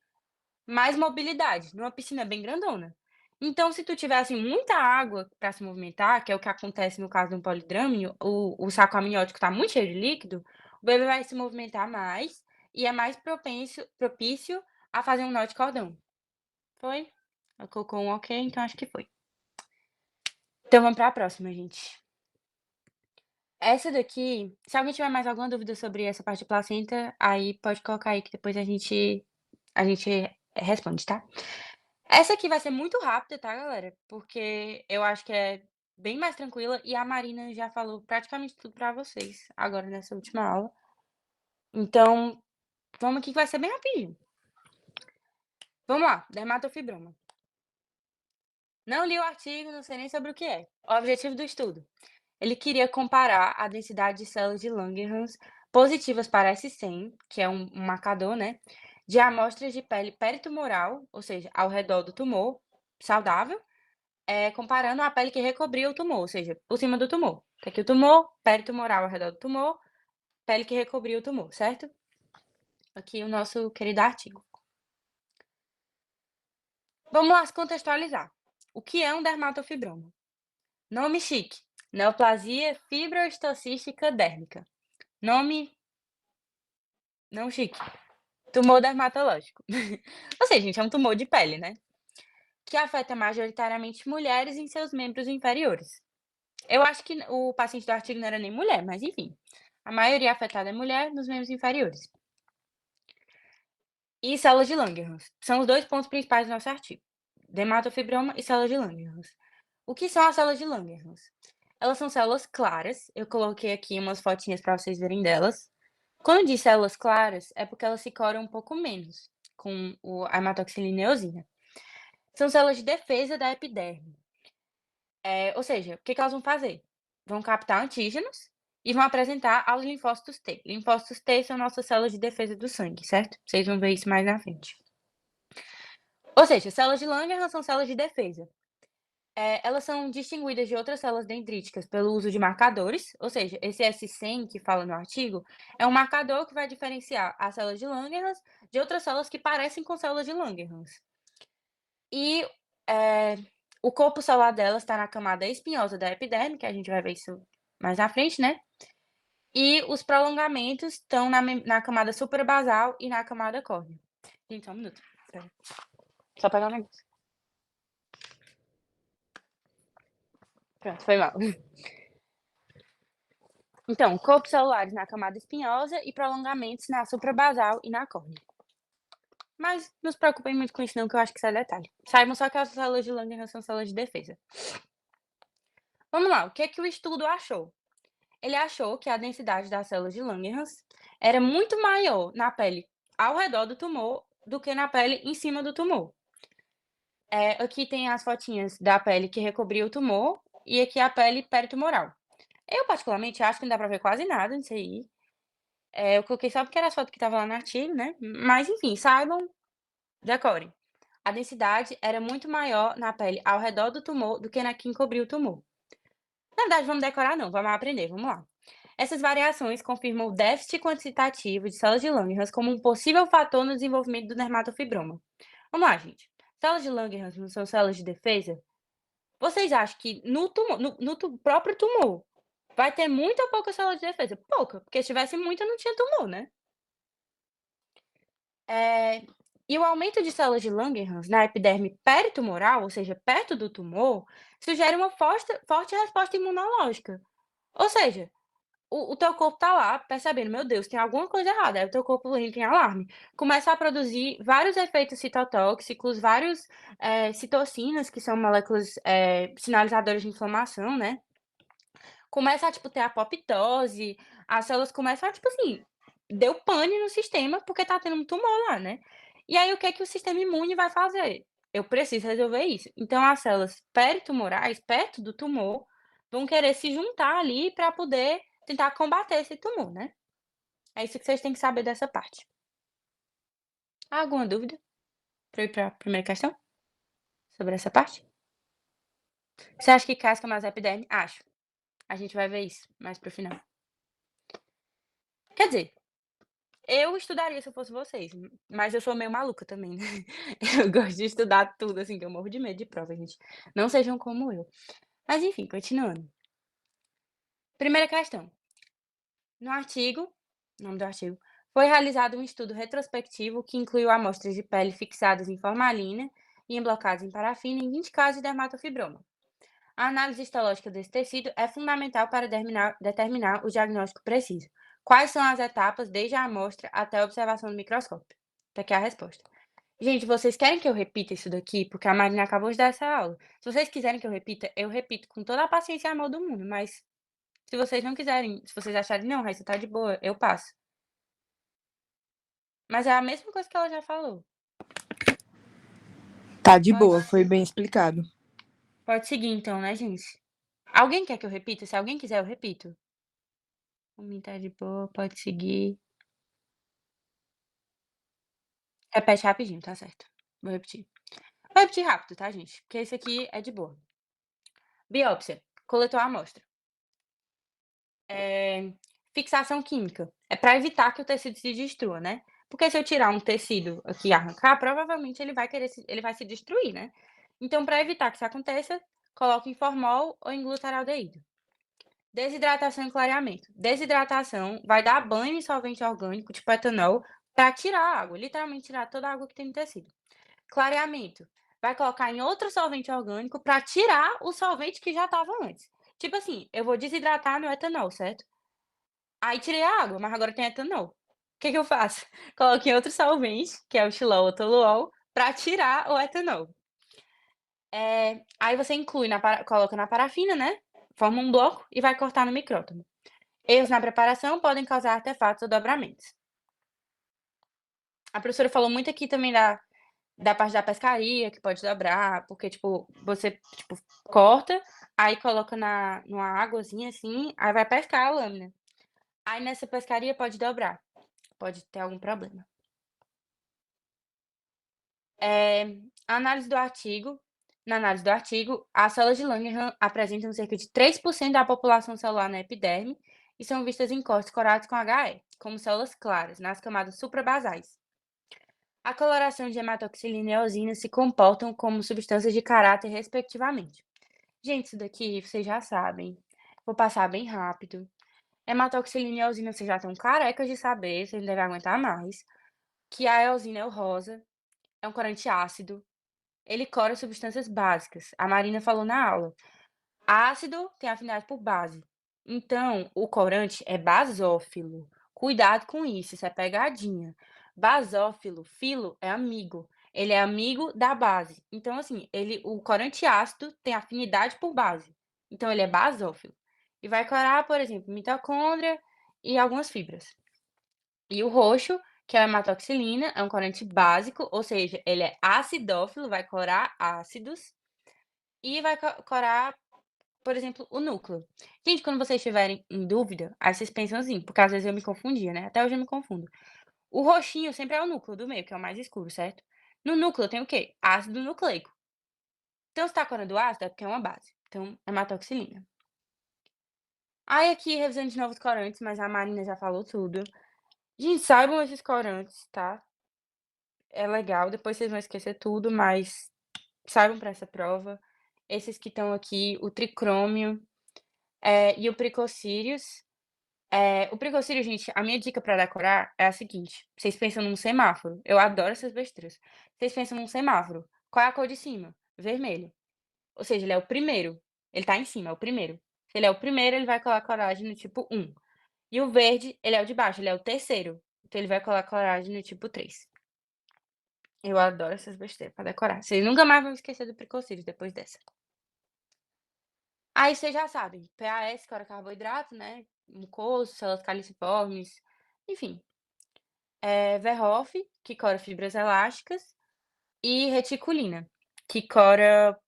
mais mobilidade? Numa piscina bem grandona. Então, se tu tiver, assim, muita água para se movimentar, que é o que acontece no caso do polidrâmino, o saco amniótico está muito cheio de líquido, o bebê vai se movimentar mais e é mais propício a fazer um nó de cordão. Foi? Ela colocou um ok, então acho que foi. Então vamos para a próxima, gente. Essa daqui, se alguém tiver mais alguma dúvida sobre essa parte de placenta, aí pode colocar aí que depois a gente responde, tá? Essa aqui vai ser muito rápida, tá, galera? Porque eu acho que é bem mais tranquila e a Marina já falou praticamente tudo pra vocês agora nessa última aula. Então, vamos aqui que vai ser bem rapidinho. Vamos lá, dermatofibroma. Não li o artigo, não sei nem sobre o que é. O objetivo do estudo. Ele queria comparar a densidade de células de Langerhans positivas para S100, que é um marcador, né, de amostras de pele peritumoral, ou seja, ao redor do tumor saudável, comparando a pele que recobria o tumor, ou seja, por cima do tumor. Tá aqui o tumor, peritumoral ao redor do tumor, pele que recobria o tumor, certo? Aqui o nosso querido artigo. Vamos lá se contextualizar. O que é um dermatofibroma? Nome chique: neoplasia fibrohistocística dérmica. Nome não chique: tumor dermatológico. Ou seja, gente, é um tumor de pele, né? Que afeta majoritariamente mulheres em seus membros inferiores. Eu acho que o paciente do artigo não era nem mulher, mas enfim. A maioria afetada é mulher nos membros inferiores. E células de Langerhans. São os dois pontos principais do nosso artigo: dermatofibroma e células de Langerhans. O que são as células de Langerhans? Elas são células claras, eu coloquei aqui umas fotinhas para vocês verem delas. Quando eu diz células claras, é porque elas se coram um pouco menos com a hematoxilina e eosina. São células de defesa da epiderme. Ou seja, o que que elas vão fazer? Vão captar antígenos e vão apresentar aos linfócitos T. Linfócitos T são nossas células de defesa do sangue, certo? Vocês vão ver isso mais na frente. Ou seja, células de Langerhans são células de defesa. Elas são distinguidas de outras células dendríticas pelo uso de marcadores, ou seja, esse S100 que fala no artigo é um marcador que vai diferenciar as células de Langerhans de outras células que parecem com células de Langerhans. E o corpo celular delas está na camada espinhosa da epiderme, que a gente vai ver isso mais na frente, né? E os prolongamentos estão na camada suprabasal e na camada córnea. Gente, só um minuto. Espera. Só pegar um negócio. Pronto, foi mal. Então, corpos celulares na camada espinhosa e prolongamentos na suprabasal e na córnea. Mas não se preocupem muito com isso não, que eu acho que isso é detalhe. Saibam só que as células de Langerhans são células de defesa. Vamos lá, o que é que o estudo achou? Ele achou que a densidade das células de Langerhans era muito maior na pele ao redor do tumor do que na pele em cima do tumor. Aqui tem as fotinhas da pele que recobriu o tumor e aqui a pele peritumoral. Eu, particularmente, acho que não dá pra ver quase nada nisso aí. Eu coloquei só porque era a foto que estava lá no artigo, né? Mas, enfim, saibam, decorem. A densidade era muito maior na pele ao redor do tumor do que na que encobriu o tumor. Na verdade, vamos decorar não, vamos aprender, vamos lá. Essas variações confirmam o déficit quantitativo de células de Langerhans como um possível fator no desenvolvimento do dermatofibroma. Vamos lá, gente. Células de Langerhans não são células de defesa? Vocês acham que no próprio tumor vai ter muita ou pouca célula de defesa? Pouca, porque se tivesse muita não tinha tumor, né? E o aumento de células de Langerhans na epiderme peritumoral, ou seja, perto do tumor, sugere uma forte resposta imunológica. Ou seja, o teu corpo tá lá percebendo, meu Deus, tem alguma coisa errada. Aí o teu corpo entra em alarme. Começa a produzir vários efeitos citotóxicos, vários citocinas, que são moléculas sinalizadoras de inflamação, né? Começa a, ter apoptose, as células começam a, assim, deu pane no sistema porque tá tendo um tumor lá, né? E aí o que é que o sistema imune vai fazer? Eu preciso resolver isso. Então as células peritumorais, perto do tumor, vão querer se juntar ali para poder tentar combater esse tumor, né? É isso que vocês têm que saber dessa parte. Alguma dúvida para ir para a primeira questão? Sobre essa parte? Você acha que casca mais epiderme? Acho. A gente vai ver isso mais pro final. Quer dizer, eu estudaria se eu fosse vocês, mas eu sou meio maluca também, né? Eu gosto de estudar tudo, assim, que eu morro de medo de prova, gente. Não sejam como eu. Mas enfim, continuando. Primeira questão. No artigo, nome do artigo, foi realizado um estudo retrospectivo que incluiu amostras de pele fixadas em formalina e emblocadas em parafina em 20 casos de dermatofibroma. A análise histológica desse tecido é fundamental para determinar o diagnóstico preciso. Quais são as etapas desde a amostra até a observação do microscópio? Tá aqui a resposta. Gente, vocês querem que eu repita isso daqui? Porque a Marina acabou de dar essa aula. Se vocês quiserem que eu repito com toda a paciência e amor do mundo, mas se vocês não quiserem, se vocês acharem, não, Raíssa, tá de boa, eu passo. Mas é a mesma coisa que ela já falou. Tá de boa, foi bem explicado. Pode seguir então, né, gente? Alguém quer que eu repita? Se alguém quiser, eu repito. O mim tá de boa, pode seguir. Repete rapidinho, tá certo. Vou repetir. Vou repetir rápido, tá, gente? Porque esse aqui é de boa. Biópsia. Coletou a amostra. Fixação química. É para evitar que o tecido se destrua, né? Porque se eu tirar um tecido aqui e arrancar, provavelmente ele vai se destruir, né? Então, para evitar que isso aconteça, coloque em formol ou em glutaraldeído. Desidratação e clareamento. Desidratação vai dar banho em solvente orgânico, tipo etanol, para tirar a água, literalmente tirar toda a água que tem no tecido. Clareamento. Vai colocar em outro solvente orgânico para tirar o solvente que já estava antes. Tipo assim, eu vou desidratar meu etanol, certo? Aí tirei a água, mas agora tem etanol. O que eu faço? Coloco em outro solvente, que é o xilol ou toluol, para tirar o etanol. Aí você inclui, coloca na parafina, né? forma um bloco e vai cortar no micrótomo. Erros na preparação podem causar artefatos ou dobramentos. A professora falou muito aqui também da parte da pescaria, que pode dobrar, porque, tipo, você, tipo, corta, aí coloca numa águazinha, assim, aí vai pescar a lâmina. Aí nessa pescaria pode dobrar, pode ter algum problema. A análise do artigo. Na análise do artigo, as células de Langerhans apresentam cerca de 3% da população celular na epiderme e são vistas em cortes corados com HE, como células claras, nas camadas suprabasais. A coloração de hematoxilina e eosina se comportam como substâncias de caráter, respectivamente. Gente, isso daqui vocês já sabem. Vou passar bem rápido. Hematoxilina e eosina vocês já estão carecas de saber, vocês não devem aguentar mais. Que a eosina é o rosa, é um corante ácido. Ele cora substâncias básicas. A Marina falou na aula. Ácido tem afinidade por base. Então, o corante é basófilo. Cuidado com isso é pegadinha. Basófilo, filo é amigo. Ele é amigo da base. Então, assim, o corante ácido tem afinidade por base. Então, ele é basófilo. E vai corar, por exemplo, mitocôndria e algumas fibras. E o roxo, que é a hematoxilina, é um corante básico, ou seja, ele é acidófilo, vai corar ácidos. E vai corar, por exemplo, o núcleo. Gente, quando vocês estiverem em dúvida, aí vocês pensam assim, porque às vezes eu me confundia, né? Até hoje eu me confundo. O roxinho sempre é o núcleo do meio, que é o mais escuro, certo? No núcleo tem o quê? Ácido nucleico. Então, se tá corando ácido, é porque é uma base. Então, hematoxilina. Aí aqui, revisando de novo os corantes, mas a Marina já falou tudo. Gente, saibam esses corantes, tá? É legal, depois vocês vão esquecer tudo, mas saibam para essa prova. Esses que estão aqui, o tricrômio, e o Precocírios. O Precocírio, gente, a minha dica para decorar é a seguinte: vocês pensam num semáforo. Eu adoro essas besteiras. Vocês pensam num semáforo. Qual é a cor de cima? Vermelho. Ou seja, ele é o primeiro. Ele tá em cima, é o primeiro. Se ele é o primeiro, ele vai colar coragem no tipo 1. E o verde, ele é o de baixo, ele é o terceiro. Então, ele vai colar coragem no tipo 3. Eu adoro essas besteiras pra decorar. Vocês nunca mais vão esquecer do Precocírios depois dessa. Aí vocês já sabem, PAS, que era carboidrato, né? Mucoso, células caliciformes, enfim. Verhoff, que cora fibras elásticas, e reticulina, que cora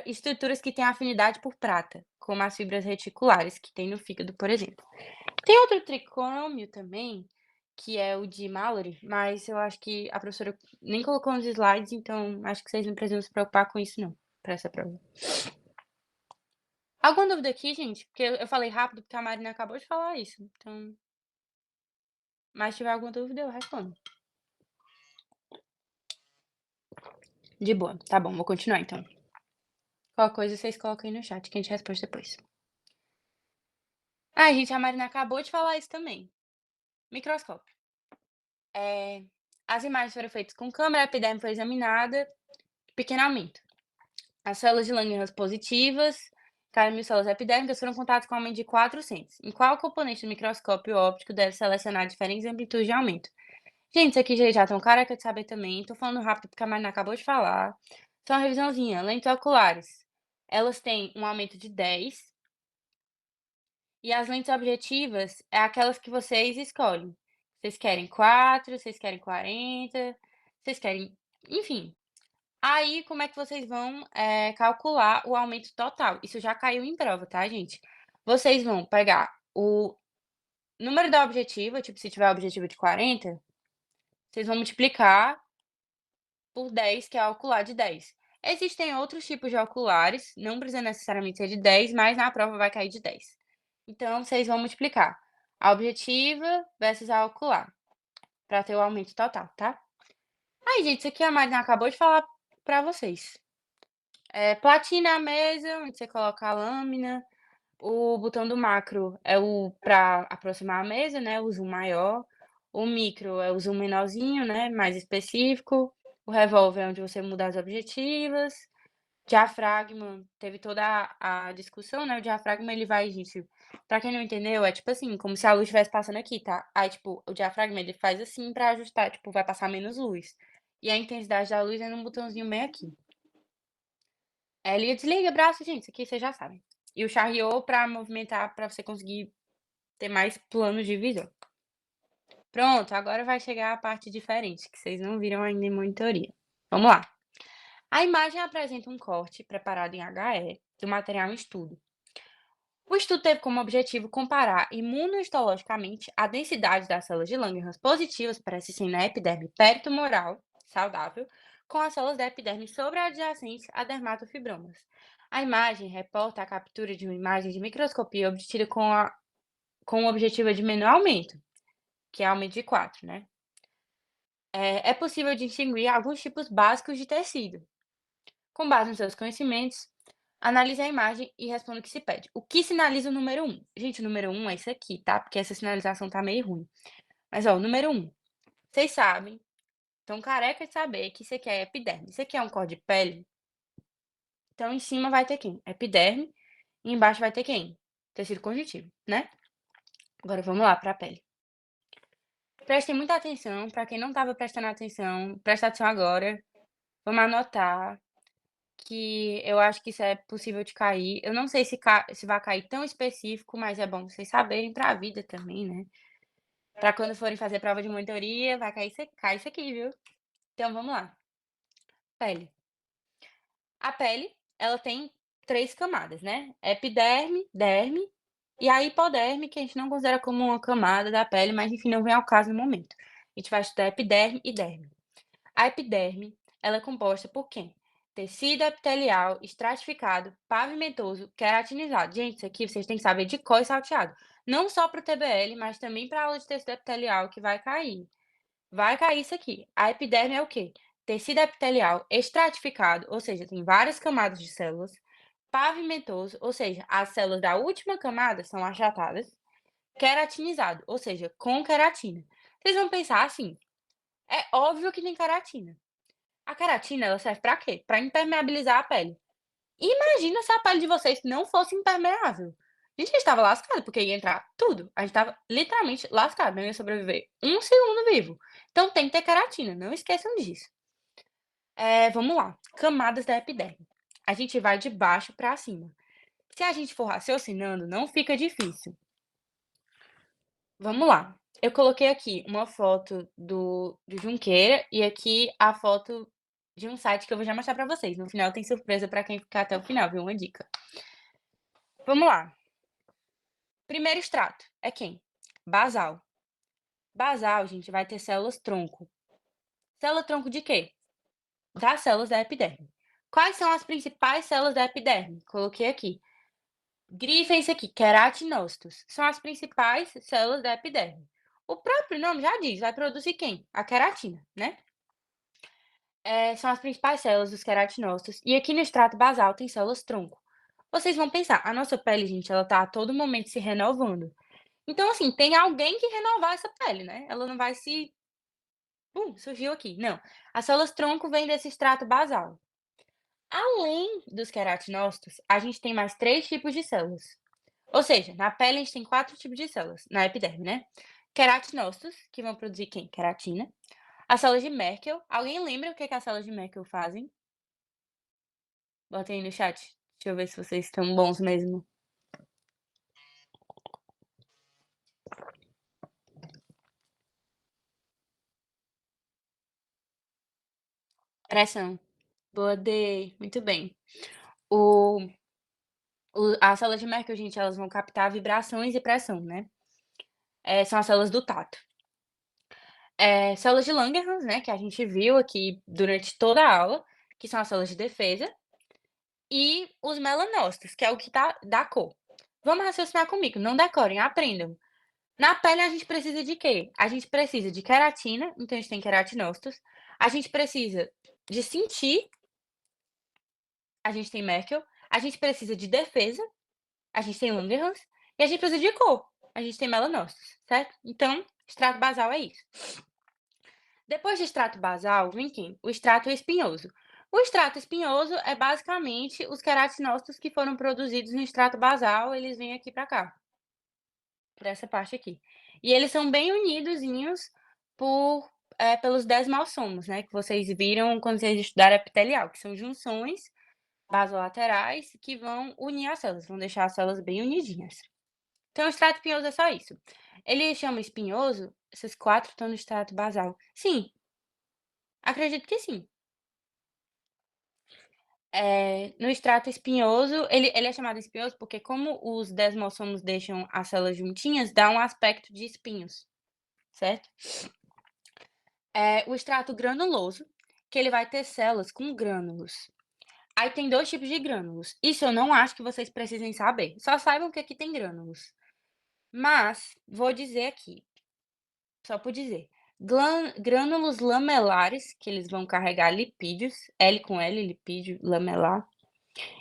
estruturas que têm afinidade por prata, como as fibras reticulares, que tem no fígado, por exemplo. Tem outro tricrômio também, que é o de Mallory, mas eu acho que a professora nem colocou nos slides, então acho que vocês não precisam se preocupar com isso não, para essa prova. Alguma dúvida aqui, gente? Porque eu falei rápido, porque a Marina acabou de falar isso, então... Mas se tiver alguma dúvida, eu respondo. De boa. Tá bom, vou continuar então. Qualquer coisa vocês colocam aí no chat que a gente responde depois. Ah, gente, a Marina acabou de falar isso também. Microscópio. As imagens foram feitas com câmera, a epiderme foi examinada, pequeno aumento. As células de Langerhans positivas, cada 1000 células epidérmicas foram contadas com aumento de 400. Em qual componente do microscópio óptico deve selecionar diferentes amplitudes de aumento? Gente, isso aqui já estão careca de saber também. Tô falando rápido porque a Marina acabou de falar. Só uma revisãozinha. Lentes oculares. Elas têm um aumento de 10. E as lentes objetivas é aquelas que vocês escolhem. Vocês querem 4, vocês querem 40, vocês querem... Enfim. Aí, como é que vocês vão calcular o aumento total? Isso já caiu em prova, tá, gente? Vocês vão pegar o número da objetiva, tipo, se tiver a objetiva de 40, vocês vão multiplicar por 10, que é a ocular de 10. Existem outros tipos de oculares, não precisa necessariamente ser de 10, mas na prova vai cair de 10. Então, vocês vão multiplicar a objetiva versus a ocular, para ter o aumento total, tá? Aí, gente, isso aqui a Marina acabou de falar para vocês. Platina é a mesa, onde você coloca a lâmina. O botão do macro é o para aproximar a mesa, né? O zoom maior. O micro é o zoom menorzinho, né? Mais específico. O revólver é onde você muda as objetivas. Diafragma, teve toda a discussão, né? O diafragma, ele vai, gente, pra quem não entendeu, é tipo assim, como se a luz estivesse passando aqui, tá? Aí, tipo, o diafragma, ele faz assim pra ajustar, tipo, vai passar menos luz. E a intensidade da luz é num botãozinho bem aqui. Liga, desliga, braço, gente, isso aqui vocês já sabem. E o Charriot para movimentar, para você conseguir ter mais planos de visão. Pronto, agora vai chegar a parte diferente, que vocês não viram ainda em monitoria. Vamos lá. A imagem apresenta um corte preparado em HE do material em estudo. O estudo teve como objetivo comparar imunohistologicamente a densidade das células de Langerhans positivas persistentes na epiderme peritumoral saudável com as células da epiderme sobreadjacentes a dermatofibromas. A imagem reporta a captura de uma imagem de microscopia obtida com o objetivo de menor aumento, que é aumento de 4, né? É possível distinguir alguns tipos básicos de tecido. Com base nos seus conhecimentos, analise a imagem e responda o que se pede. O que sinaliza o número 1? Gente, o número 1 é isso aqui, tá? Porque essa sinalização tá meio ruim. Mas, ó, o número 1. Vocês sabem, estão careca de saber que isso aqui é epiderme. Isso aqui é um cor de pele. Então, em cima vai ter quem? Epiderme. E embaixo vai ter quem? Tecido conjuntivo, né? Agora, vamos lá para a pele. Prestem muita atenção. Para quem não estava prestando atenção, presta atenção agora. Vamos anotar que eu acho que isso é possível de cair. Eu não sei se vai cair tão específico, mas é bom vocês saberem para a vida também, né? Para quando forem fazer prova de monitoria, vai cair isso aqui, viu? Então, vamos lá. Pele. A pele, ela tem 3 camadas, né? Epiderme, derme e a hipoderme, que a gente não considera como uma camada da pele, mas enfim, não vem ao caso no momento. A gente vai estudar epiderme e derme. A epiderme, ela é composta por quem? Tecido epitelial estratificado, pavimentoso, queratinizado. Gente, isso aqui vocês têm que saber de cor e salteado. Não só para o TBL, mas também para a aula de tecido epitelial que vai cair. Vai cair isso aqui. A epiderme é o quê? Tecido epitelial estratificado, ou seja, tem várias camadas de células. Pavimentoso, ou seja, as células da última camada são achatadas. Queratinizado, ou seja, com queratina. Vocês vão pensar assim, é óbvio que tem queratina. A queratina, ela serve para quê? Para impermeabilizar a pele. Imagina se a pele de vocês não fosse impermeável. A gente estava lascado, porque ia entrar tudo. A gente estava literalmente lascado, não ia sobreviver um segundo vivo. Então tem que ter queratina, não esqueçam disso. Vamos lá, camadas da epiderme. A gente vai de baixo para cima. Se a gente for raciocinando, não fica difícil. Vamos lá. Eu coloquei aqui uma foto do Junqueira e aqui a foto de um site que eu vou já mostrar para vocês. No final tem surpresa para quem ficar até o final, viu? Uma dica. Vamos lá. Primeiro extrato é quem? Basal. Basal, gente, vai ter células tronco. Célula tronco de quê? Das células da epiderme. Quais são as principais células da epiderme? Coloquei aqui. Grifem isso aqui, queratinócitos. São as principais células da epiderme. O próprio nome já diz, vai produzir quem? A queratina, né? São as principais células dos queratinócitos. E aqui no extrato basal tem células tronco. Vocês vão pensar, a nossa pele, gente, ela tá a todo momento se renovando. Então, assim, tem alguém que renovar essa pele, né? Ela não vai se... surgiu aqui. Não. As células tronco vêm desse extrato basal. Além dos queratinócitos, a gente tem mais 3 tipos de células. Ou seja, na pele a gente tem 4 tipos de células, na epiderme, né? Queratinócitos, que vão produzir quem? Queratina. As células de Merkel. Alguém lembra o que as células de Merkel fazem? Botem aí no chat. Deixa eu ver se vocês estão bons mesmo. Pressão. Boa, Dei. Muito bem. As células de Merkel, gente, elas vão captar vibrações e pressão, né? São as células do tato. Células de Langerhans, né, que a gente viu aqui durante toda a aula, que são as células de defesa. E os melanócitos, que é o que dá cor. Vamos raciocinar comigo, não decorem, aprendam. Na pele a gente precisa de quê? A gente precisa de queratina, então a gente tem queratinócitos. A gente precisa de sentir, a gente tem Merkel. A gente precisa de defesa, a gente tem Langerhans. E a gente precisa de cor, a gente tem melanócitos, certo? Então, extrato basal é isso. Depois de extrato basal, vem quem? O extrato espinhoso. O extrato espinhoso é basicamente os queratinócitos que foram produzidos no extrato basal, eles vêm aqui para cá, para essa parte aqui. E eles são bem unidozinhos pelos desmalsomos, né? Que vocês viram quando vocês estudaram epitelial, que são junções basolaterais que vão unir as células, vão deixar as células bem unidinhas. Então, o extrato espinhoso é só isso. Ele chama espinhoso, esses 4 estão no extrato basal. Sim, acredito que sim. No extrato espinhoso, ele é chamado espinhoso porque como os desmossomos deixam as células juntinhas, dá um aspecto de espinhos, certo? O extrato granuloso, que ele vai ter células com grânulos. Aí tem 2 tipos de grânulos. Isso eu não acho que vocês precisem saber, só saibam que aqui tem grânulos. Mas, vou dizer aqui, só por dizer, grânulos lamelares, que eles vão carregar lipídios, L com L, lipídio, lamelar,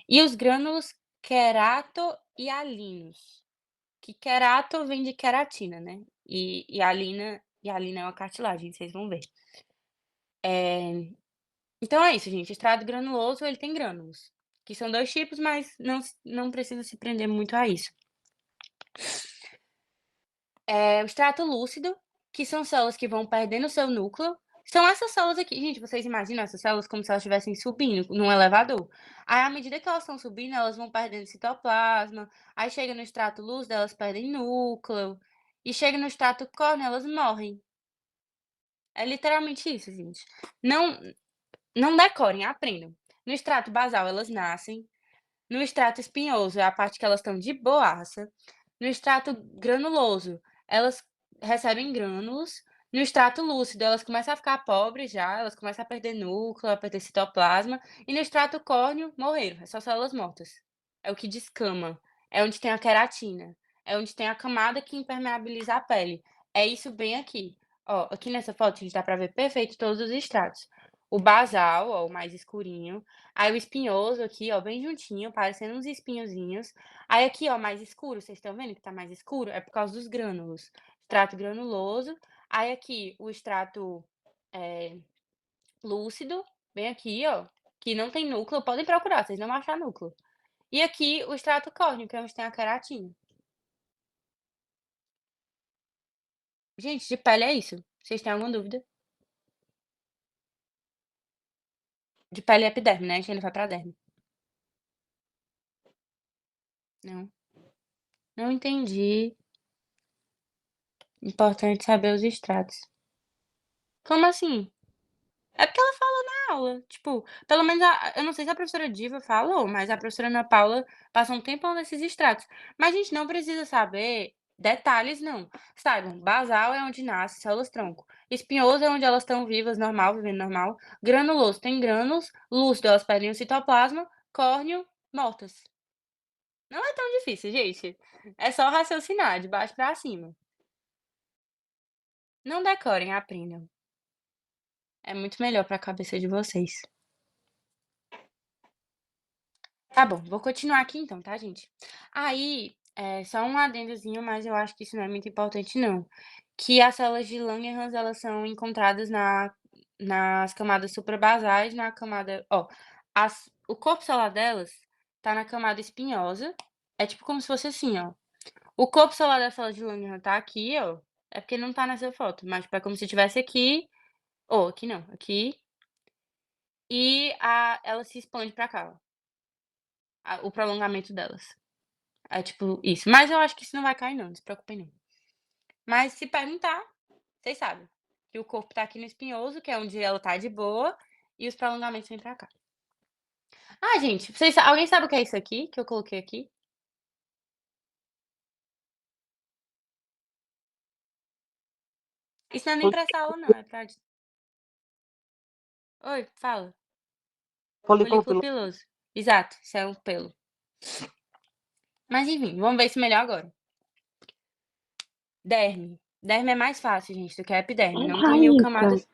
e os grânulos querato-hialinos, que querato vem de queratina, né, e hialina é uma cartilagem, vocês vão ver. Então é isso, gente, extrato granuloso, ele tem grânulos, que são 2 tipos, mas não precisa se prender muito a isso. O extrato lúcido, que são células que vão perdendo o seu núcleo. São essas células aqui. Gente, vocês imaginam essas células como se elas estivessem subindo num elevador. Aí, à medida que elas estão subindo, elas vão perdendo citoplasma. Aí chega no extrato lúcido, elas perdem núcleo. E chega no extrato córneo, elas morrem. É literalmente isso, gente. Não decorem, aprendam. No extrato basal, elas nascem. No extrato espinhoso, é a parte que elas estão de boaça. No extrato granuloso, elas recebem grânulos. No extrato lúcido, elas começam a ficar pobres já, elas começam a perder núcleo, a perder citoplasma. E no extrato córneo, morreram, é só células mortas. É o que descama, é onde tem a queratina, é onde tem a camada que impermeabiliza a pele. É isso bem aqui. Ó, aqui nessa foto, a gente dá pra ver perfeito todos os extratos. O basal, ó, o mais escurinho. Aí o espinhoso aqui, ó, bem juntinho, parecendo uns espinhozinhos. Aí aqui, ó, mais escuro, vocês estão vendo que tá mais escuro? É por causa dos grânulos. Extrato granuloso. Aí aqui o extrato lúcido, bem aqui, ó, que não tem núcleo. Podem procurar, vocês não vão achar núcleo. E aqui o extrato córneo, que é onde tem a queratina. Gente, de pele é isso. Vocês têm alguma dúvida? De pele é epiderme, né? A gente ainda vai pra derme. Não. Não entendi. Importante saber os extratos. Como assim? É porque ela fala na aula, tipo, pelo menos eu não sei se a professora Diva falou, mas a professora Ana Paula passa um tempão nesses extratos. Mas a gente não precisa saber detalhes não. Saibam, basal é onde nasce células-tronco, espinhoso é onde elas estão vivas, normal, vivendo normal, granuloso tem grânulos, lúcido elas perdem o citoplasma, córneo, mortas. Não é tão difícil, gente. É só raciocinar de baixo pra cima. Não decorem, aprendam. É muito melhor pra cabeça de vocês. Tá bom, vou continuar aqui então, tá, gente? Aí, só um adendozinho, mas eu acho que isso não é muito importante não, que as células de Langerhans, elas são encontradas nas camadas suprabasais, na camada o corpo celular delas tá na camada espinhosa, é tipo como se fosse assim, ó, o corpo celular da célula de Langerhans tá aqui, ó, é porque não tá nessa foto, mas tipo, é como se estivesse aqui, ou aqui não, aqui, e ela se expande pra cá, ó, o prolongamento delas. É tipo isso. Mas eu acho que isso não vai cair não, não se preocupem não. Mas se perguntar, vocês sabem que o corpo tá aqui no espinhoso, que é onde ela tá de boa, e os prolongamentos vêm pra cá. Ah, gente, alguém sabe o que é isso aqui, que eu coloquei aqui? Isso não é nem pra essa aula não, é pra... Oi, fala. Folículo Folículo piloso. piloso. Exato, isso é um pelo. Mas enfim, vamos ver isso melhor agora. Derme. Derme é mais fácil, gente, do que a epiderme. Não tem 1000 Raíssa, camadas.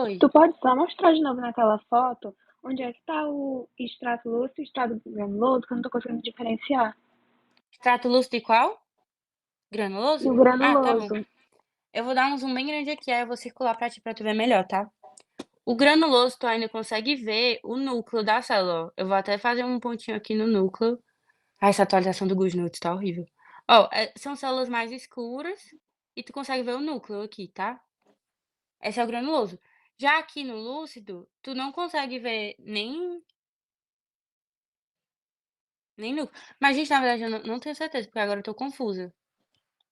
Oi. tu pode só mostrar de novo naquela foto onde é que tá o extrato lúcido e o extrato granuloso, que eu não tô conseguindo diferenciar. Extrato lúcido e qual? E Granuloso? o Ah, tá bom. granuloso. Eu vou dar um zoom bem grande aqui, aí eu vou circular pra ti, pra tu ver melhor, tá? O granuloso, tu ainda consegue ver o núcleo da célula, ó. Eu vou até fazer um pontinho aqui no núcleo. Ah, essa atualização do GoodNotes tá horrível. Ó, são células mais escuras e tu consegue ver o núcleo aqui, tá? Esse é o granuloso. Já aqui no lúcido, tu não consegue ver nem Nem núcleo. Mas, gente, na verdade, eu não tenho certeza, porque agora eu tô confusa.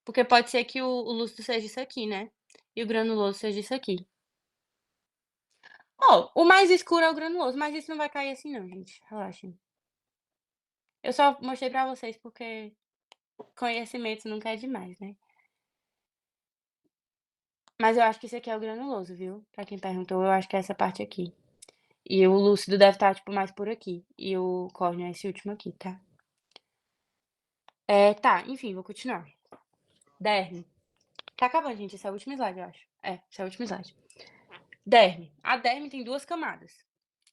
Porque pode ser que o lúcido seja isso aqui, né, e o granuloso seja isso aqui. Ó, o mais escuro é o granuloso, mas isso não vai cair assim não, gente, relaxem. Eu só mostrei pra vocês porque conhecimento nunca é demais, né. Mas eu acho que isso aqui é o granuloso, viu, pra quem perguntou, eu acho que é essa parte aqui. E o lúcido deve estar, tipo, mais por aqui, e o córneo é esse último aqui, tá. Tá, enfim, vou continuar. Derme. Tá acabando, gente, esse é o último slide, eu acho. Esse é o último slide. Derme. A derme tem 2 camadas.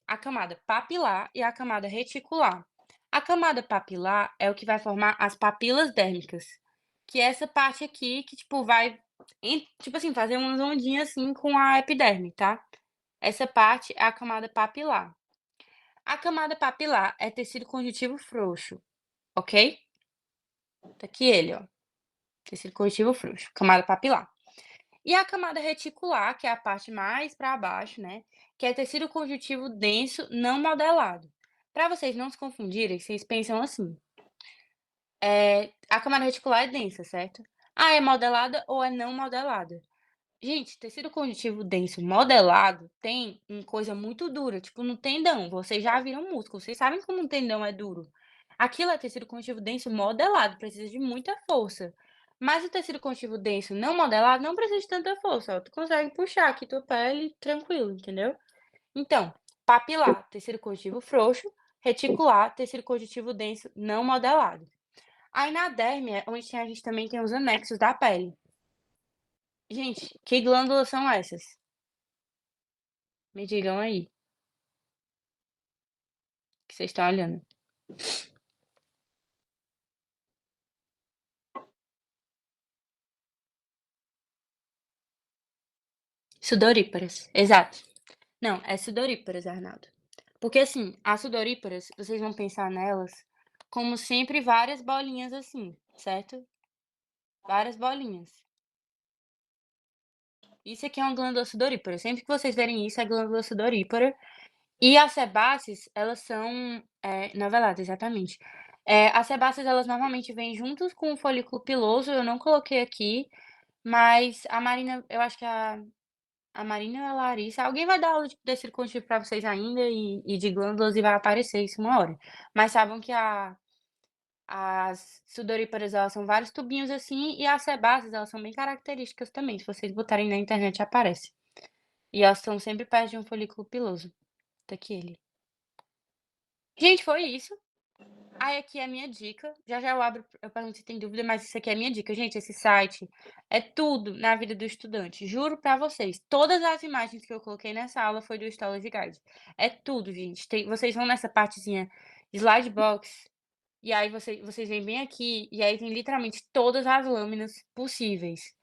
A camada papilar e a camada reticular. A camada papilar é o que vai formar as papilas dérmicas, que é essa parte aqui que, tipo, vai tipo assim, fazer umas ondinhas, assim, com a epiderme, tá. Essa parte é a camada papilar. A camada papilar é tecido conjuntivo frouxo, ok? Tá aqui ele, ó, tecido conjuntivo frouxo, camada papilar. E a camada reticular, que é a parte mais para baixo, né, que é tecido conjuntivo denso não modelado. Para vocês não se confundirem, vocês pensam assim, a camada reticular é densa, certo? Ah, é modelada ou é não modelada? Gente, tecido conjuntivo denso modelado tem uma coisa muito dura, tipo no tendão. Vocês já viram músculo, vocês sabem como um tendão é duro. Aquilo é tecido conjuntivo denso modelado, precisa de muita força. Mas o tecido conjuntivo denso não modelado não precisa de tanta força, ó. Tu consegue puxar aqui tua pele tranquilo, entendeu? Então, papilar, tecido conjuntivo frouxo, reticular, tecido conjuntivo denso não modelado. Aí na derme é onde a gente também tem os anexos da pele. Gente, que glândulas são essas? Me digam aí, que vocês estão olhando. Sudoríparas, exato. Não, é sudoríparas, Arnaldo. Porque assim, as sudoríparas, vocês vão pensar nelas como sempre várias bolinhas assim, certo? Várias bolinhas. Isso aqui é uma glândula sudorípara. Sempre que vocês verem isso, é glândula sudorípara. E as sebáceas, elas são, noveladas, exatamente. As sebáceas, elas normalmente vêm juntos com o folículo piloso, eu não coloquei aqui, mas a Marina, eu acho que a Marina ou a Larissa, alguém vai dar aula de tecido conjuntivo para vocês ainda e de glândulas e vai aparecer isso uma hora. Mas saibam que as sudoríparas, elas são vários tubinhos assim, e as sebáceas, elas são bem características também, se vocês botarem na internet aparece. E elas estão sempre perto de um folículo piloso. Tá aqui ele. Gente, foi isso. Aí aqui é a minha dica. Já já eu pergunto se tem dúvida, mas isso aqui é a minha dica. Gente, esse site é tudo na vida do estudante. Juro pra vocês. Todas as imagens que eu coloquei nessa aula foi do Histology Guide. É tudo, gente. Vocês vão nessa partezinha slide box e aí vocês vêm bem aqui e aí tem literalmente todas as lâminas possíveis.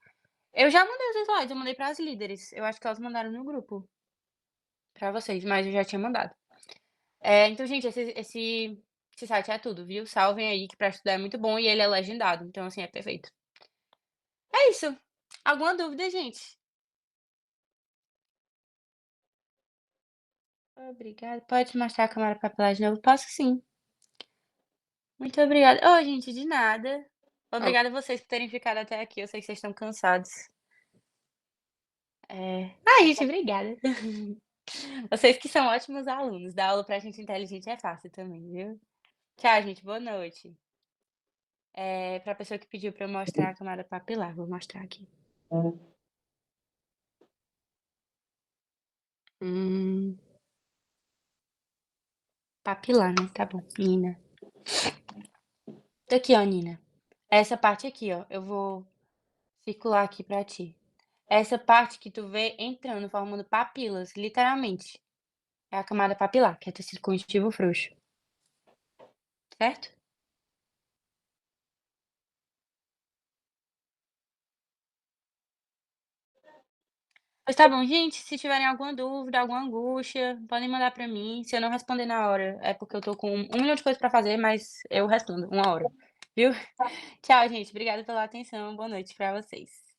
Eu já mandei os slides, eu mandei para as líderes. Eu acho que elas mandaram no grupo pra vocês, mas eu já tinha mandado. Então, gente, esse site é tudo, viu? Salvem aí que pra estudar é muito bom e ele é legendado, então, assim, é perfeito. É isso. Alguma dúvida, gente? Obrigada. Pode mostrar a câmera papilar de novo? Posso sim. Muito obrigada. Ô, gente, de nada. Obrigada a vocês por terem ficado até aqui. Eu sei que vocês estão cansados. Ai, gente, obrigada. Vocês que são ótimos alunos. Dar aula pra gente inteligente é fácil também, viu? Tchau, gente. Boa noite. Pra pessoa que pediu pra eu mostrar a camada papilar, vou mostrar aqui. Hum, papilar, né? Tá bom. Nina. Tá aqui, ó, Nina. Essa parte aqui, ó. Eu vou circular aqui pra ti. Essa parte que tu vê entrando, formando papilas, literalmente. É a camada papilar, que é tecido conjuntivo frouxo. Certo? Pois tá bom, gente. Se tiverem alguma dúvida, alguma angústia, podem mandar pra mim. Se eu não responder na hora, é porque eu tô com 1 milhão de coisas pra fazer, mas eu respondo uma hora. Viu? Tchau, gente. Obrigada pela atenção. Boa noite pra vocês.